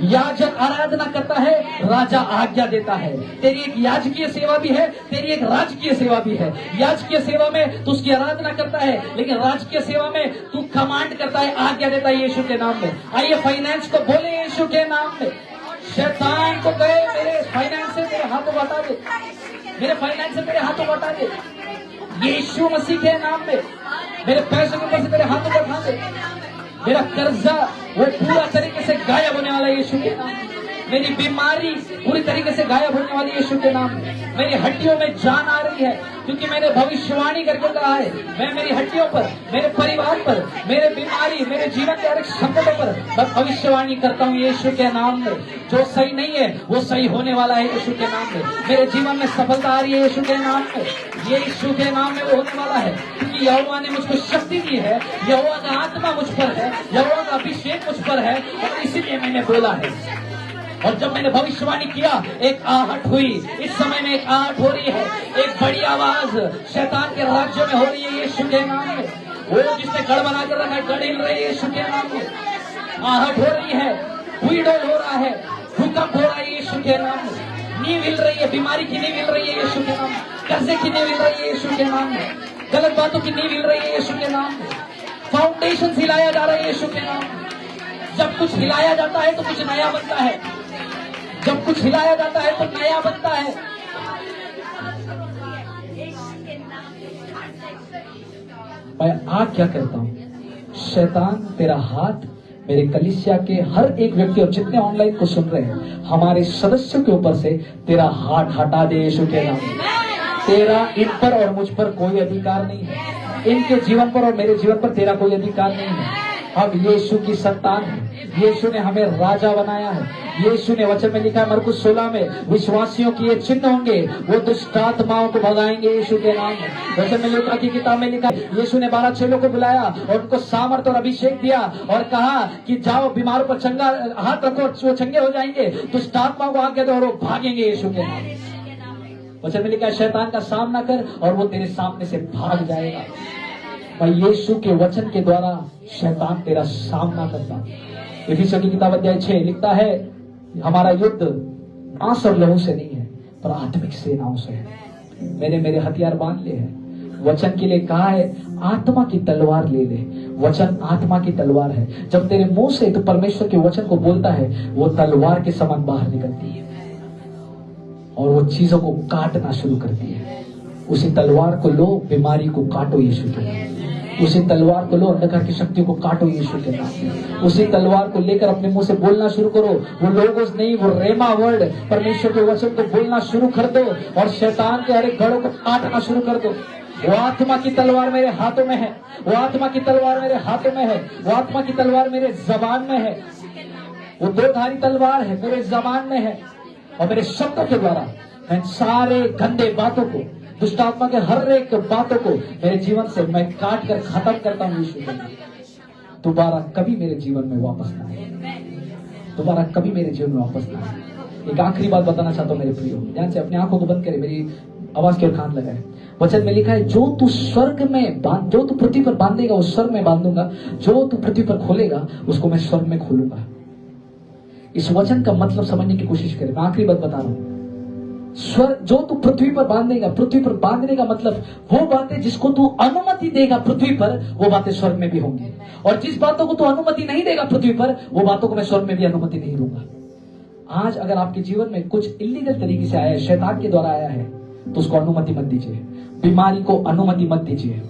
याजक आराधना करता है, राजा आज्ञा देता है। तेरी एक याजकीय सेवा भी है, तेरी एक राजकीय सेवा भी है। याजकीय सेवा में तू उसकी आराधना करता है, लेकिन राजकीय सेवा में तू कमांड करता है, आज्ञा देता है यीशु के नाम में। आइए फाइनेंस को बोले यीशु के नाम में। शैतान को कहे मेरे फाइनेंस से तेरे हाथों हटा दे, मेरे फाइनेंस से तेरे हाथों को हटा दे यीशु मसीह के नाम में। मेरे पैसों के ऊपर से तेरे हाथों को उठा दे। मेरा कर्जा वो पूरा तरीके से गायब होने वाला है यीशु के नाम में। मेरी बीमारी पूरी तरीके से गायब होने वाली है यीशु के नाम में। मेरी हड्डियों में जान आ रही है, क्योंकि मैंने भविष्यवाणी करके कहा है, मैं मेरी हड्डियों पर, मेरे परिवार पर, मेरे बीमारी, मेरे जीवन के हर एक संकटों पर मैं भविष्यवाणी करता हूँ यीशु के नाम में। जो सही नहीं है वो सही होने वाला है यीशु के नाम में। मेरे जीवन में सफलता आ रही है यीशु के नाम में। यीशु के नाम में वो होने वाला है, क्योंकि यहोवा ने मुझको शक्ति दी है, यहोवा का आत्मा मुझ पर है, यहोवा का अभिषेक मुझ पर है, और इसीलिए मैंने बोला है। और जब मैंने भविष्यवाणी किया, एक आहट हुई। इस समय में एक आहट हो रही है, एक बड़ी आवाज शैतान के राज्य में हो रही है यीशु के नाम में। वो जिसने गढ़ बना कर रखा है, गढ़ हिल रही है यीशु के नाम में। आहट हो रही है, भूडोल हो रहा है, भूकंप हो रहा है यीशु के नाम में। नींव हिल रही है, बीमारी की नींव हिल रही है यीशु के नाम में। कर्जे की नींव हिल रही है यीशु के नाम में। गलत बातों की नींव हिल रही है यीशु के नाम में। फाउंडेशन हिलाया जा रहा है यीशु के नाम में। जब कुछ हिलाया जाता है तो कुछ नया बनता है। जब कुछ हिलाया जाता है तो नया बनता है। मैं आज क्या करता हूं, शैतान तेरा हाथ मेरे कलीसिया के हर एक व्यक्ति और जितने ऑनलाइन को सुन रहे हैं, हमारे सदस्यों के ऊपर से तेरा हाथ हटा दे यीशु के नाम में। तेरा इन पर और मुझ पर कोई अधिकार नहीं है। इनके जीवन पर और मेरे जीवन पर तेरा कोई अधिकार नहीं है। हम यीशु की संतान है। यीशु ने हमें राजा बनाया है। यीशु ने वचन में लिखा है मरकुस 16 में, विश्वासियों की ये चिन्ह होंगे, वो दुष्टात्माओं को भगाएंगे यीशु के नाम में। वचन में लूका की किताब में लिखा है, यीशु ने 12 चेलों को बुलाया और उनको सामर्थ और अभिषेक दिया और कहा कि जाओ बीमारों पर चंगा हाथ रखो, वो चंगे हो जाएंगे, दुष्टात्माओं को आज्ञा दो और वो भागेंगे यीशु के नाम में। वचन में लिखा है शैतान का सामना कर और वो तेरे सामने से भाग जाएगा। और यीशु के वचन के द्वारा शैतान तेरा सामना करता है। इफिसियों की किताब अध्याय 6 लिखता है, हमारा युद्ध मांस और लहू से नहीं है पर आत्मिक सेनाओं से है। मेरे हथियार बांध ले हैं। वचन के लिए कहा है आत्मा की तलवार ले ले। वचन आत्मा की तलवार है। जब तेरे मुंह से तो परमेश्वर के वचन को बोलता है, वो तलवार के समान बाहर निकलती है और वो चीजों को काटना शुरू करती है। उसी तलवार को लो, बीमारी को काटो यीशु के नाम। उसी तलवार को लो, अंधकार की शक्तियों को काटो यीशु के नाम। उसी तलवार को लेकर अपने मुंह से बोलना शुरू करो। वो लोगोस नहीं, वो रेमा वर्ड, परमेश्वर के वचन को बोलना शुरू कर दो और शैतान के हर एक गढ़ों को काटना शुरू कर दो। वो आत्मा की तलवार मेरे हाथों में है। वो आत्मा की तलवार मेरे हाथों में है। वो आत्मा की तलवार मेरे जबान में है। वो दो-धारी तलवार है, मेरे जबान में है और मेरे शब्दों के द्वारा मैं सारे गंदे बातों को, दुष्टात्मा के हर एक बातों को मेरे जीवन से मैं काट कर खत्म करता हूँ यीशु के नाम। दोबारा कभी मेरे जीवन में वापस ना आए। दोबारा कभी मेरे जीवन में वापस ना आए। एक आखिरी बात बताना चाहता हूँ मेरे प्रियो, ध्यान से अपनी आंखों को बंद करे, मेरी आवाज के ओर कान लगाए। वचन में लिखा है, जो तू स्वर्ग में बांध, जो तू पृथ्वी पर बांधेगा उस स्वर्ग में बांधूंगा, जो तू पृथ्वी पर खोलेगा उसको मैं स्वर्ग में खोलूंगा। इस वचन का मतलब समझने की कोशिश करें। मैं आखिरी बात बता रहा हूं। स्वर्ग जो तू पृथ्वी पर बांधेगा, पृथ्वी पर बांधने का मतलब वो बातें जिसको तू अनुमति देगा पृथ्वी पर, वो बातें स्वर्ग में भी होंगी। और जिस बातों को तू अनुमति नहीं देगा पृथ्वी पर, वो बातों को मैं स्वर्ग में भी अनुमति नहीं दूंगा। आज अगर आपके जीवन में कुछ इलीगल तरीके से आया है, शैतान के द्वारा आया है, तो उसको अनुमति मत दीजिए। बीमारी को अनुमति मत दीजिए।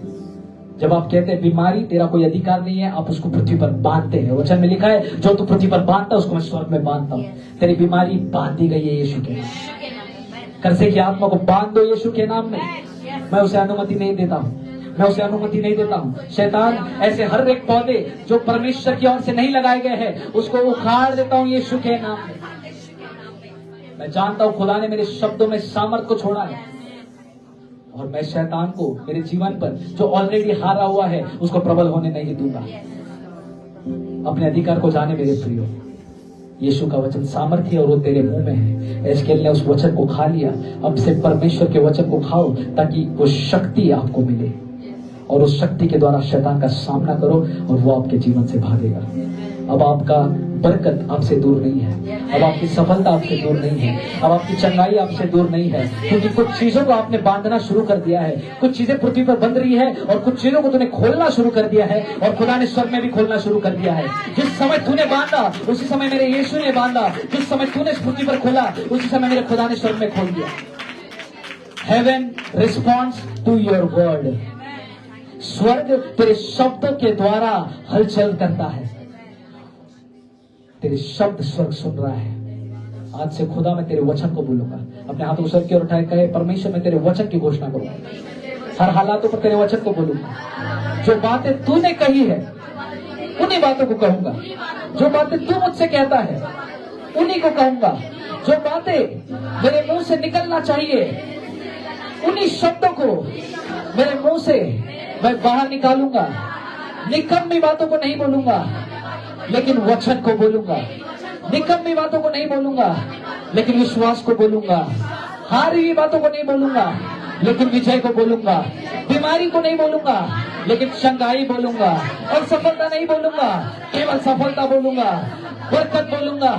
जब आप कहते हैं बीमारी तेरा कोई अधिकार नहीं है, आप उसको पृथ्वी पर बांधते हैं। वचन में लिखा है जो तू पृथ्वी पर बांधता उसको मैं स्वर्ग में बांधता हूं। तेरी बीमारी बांध दी गई है यीशु के नाम। कर्जे की आत्मा को बांध दो यीशु के नाम में। मैं उसे अनुमति नहीं देता हूं, मैं उसे अनुमति नहीं देता हूं। शैतान ऐसे हर एक पौधे जो परमेश्वर की ओर से नहीं लगाए गए हैं उसको उखाड़ देता हूं यीशु के नाम में। मैं जानता हूं खुदा ने मेरे शब्दों में सामर्थ को छोड़ा है, और मैं शैतान को मेरे जीवन पर जो ऑलरेडी हारा हुआ है उसको प्रबल होने नहीं दूंगा। अपने अधिकार को जाने मेरे प्रियो, यीशु का वचन सामर्थ्य और वो तेरे मुंह में है। एस्केल ने उस वचन को खा लिया। अब से परमेश्वर के वचन को खाओ ताकि वो शक्ति आपको मिले, और उस शक्ति के द्वारा शैतान का सामना करो और वो आपके जीवन से भागेगा। अब आपका बरकत आपसे दूर नहीं है, अब आपकी सफलता आपसे दूर नहीं है, अब आपकी चंगाई आपसे दूर नहीं है, क्योंकि कुछ चीजों को आपने बांधना शुरू कर दिया है। कुछ चीजें पृथ्वी पर बंध रही है और कुछ चीजों को तूने खोलना शुरू कर दिया है, और खुदा ने स्वर्ग में भी खोलना शुरू कर दिया है। जिस समय तूने बांधा उसी समय मेरे यीशु ने बांधा, जिस समय तूने पृथ्वी पर खोला उसी समय मेरे खुदा ने स्वर्ग में खोल दिया। Heaven responds to your word. स्वर्ग तेरे शब्दों के द्वारा हलचल करता है। तेरे शब्द स्वर्ग सुन रहा है। आज से खुदा मैं तेरे वचन को बोलूंगा। अपने हाथों को स्वर्ग की ओर उठाए कहे परमेश्वर मैं तेरे वचन की घोषणा करूंगा। हर हालातों पर तेरे वचन को बोलूंगा। जो बातें तूने कही है उन्हीं बातों को कहूंगा। जो बातें तू मुझसे कहता है उन्हीं को कहूंगा। जो बातें मेरे मुंह से निकलना चाहिए उन्हीं शब्दों को मेरे मुंह से मैं बाहर निकालूंगा। निकम्मी बातों को नहीं बोलूंगा लेकिन वचन को बोलूंगा। निकम्मी बातों को नहीं बोलूंगा लेकिन विश्वास को बोलूंगा। हारी हुई बातों को नहीं बोलूंगा लेकिन विजय को बोलूंगा। बीमारी को नहीं बोलूंगा लेकिन चंगाई बोलूंगा। और सफलता नहीं बोलूंगा, केवल सफलता बोलूंगा। बरकत बोलूंगा,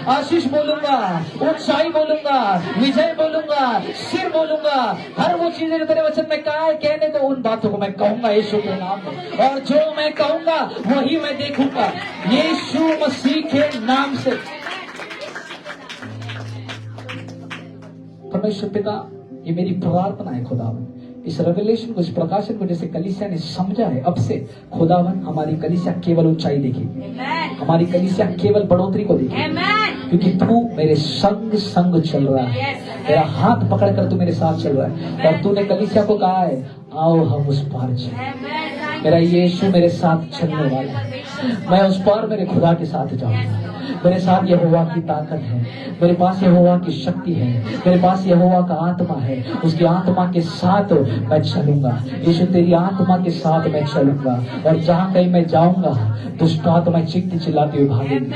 आशीष बोलूंगा, ऊंचाई बोलूंगा, विजय बोलूंगा, सिर बोलूंगा। हर वो चीजें जो तेरे वचन में कहा है कहने को, उन बातों को मैं कहूंगा यीशु के नाम में। और जो मैं कहूंगा वही मैं देखूंगा यीशु मसीह के नाम से। परमेश्वर पिता, ये मेरी प्रार्थना है खुदावन, इस रेवलेशन को, इस प्रकाशन को जैसे कलीसिया ने समझा है, अब से खुदावन हमारी कलीसिया केवल ऊंचाई देखेगी, हमारी कलीसिया केवल बढ़ोतरी को देखेगी, क्योंकि तू मेरे संग संग चल रहा है। मेरा हाथ पकड़कर तू मेरे साथ चल रहा है, और तूने कलीसिया को कहा है आओ हम उस पार चलें। मेरा यीशु मेरे साथ चलने वाला है। मैं उस पार मेरे खुदा के साथ जाऊंगा। मेरे साथ यहोवा की ताकत है, मेरे पास यहोवा की शक्ति है, मेरे पास यहोवा का आत्मा है। उसकी आत्मा के साथ मैं चलूंगा। यीशु तेरी आत्मा के साथ मैं चलूंगा, और जहां कहीं मैं जाऊंगा दुष्ट आत्मा चीखती चिल्लाती हुई भागेगी।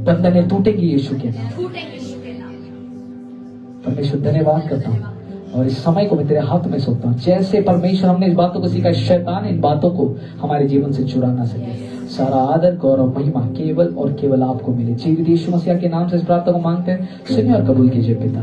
बंधने टूटेगी यीशु के नाम। परमेश्वर धन्यवाद करता हूँ, और इस समय को मैं तेरे हाथ में सौंपता हूँ। जैसे परमेश्वर हमने इस बातों को सीखा, शैतान इन बातों को हमारे जीवन से चुरा ना सके। सारा आदर गौरव महिमा केवल और केवल आपको मिले। जीवित यीशु मसीह के नाम से इस प्रार्थना को मांगते हैं, सुनिए और कबूल कीजिए पिता।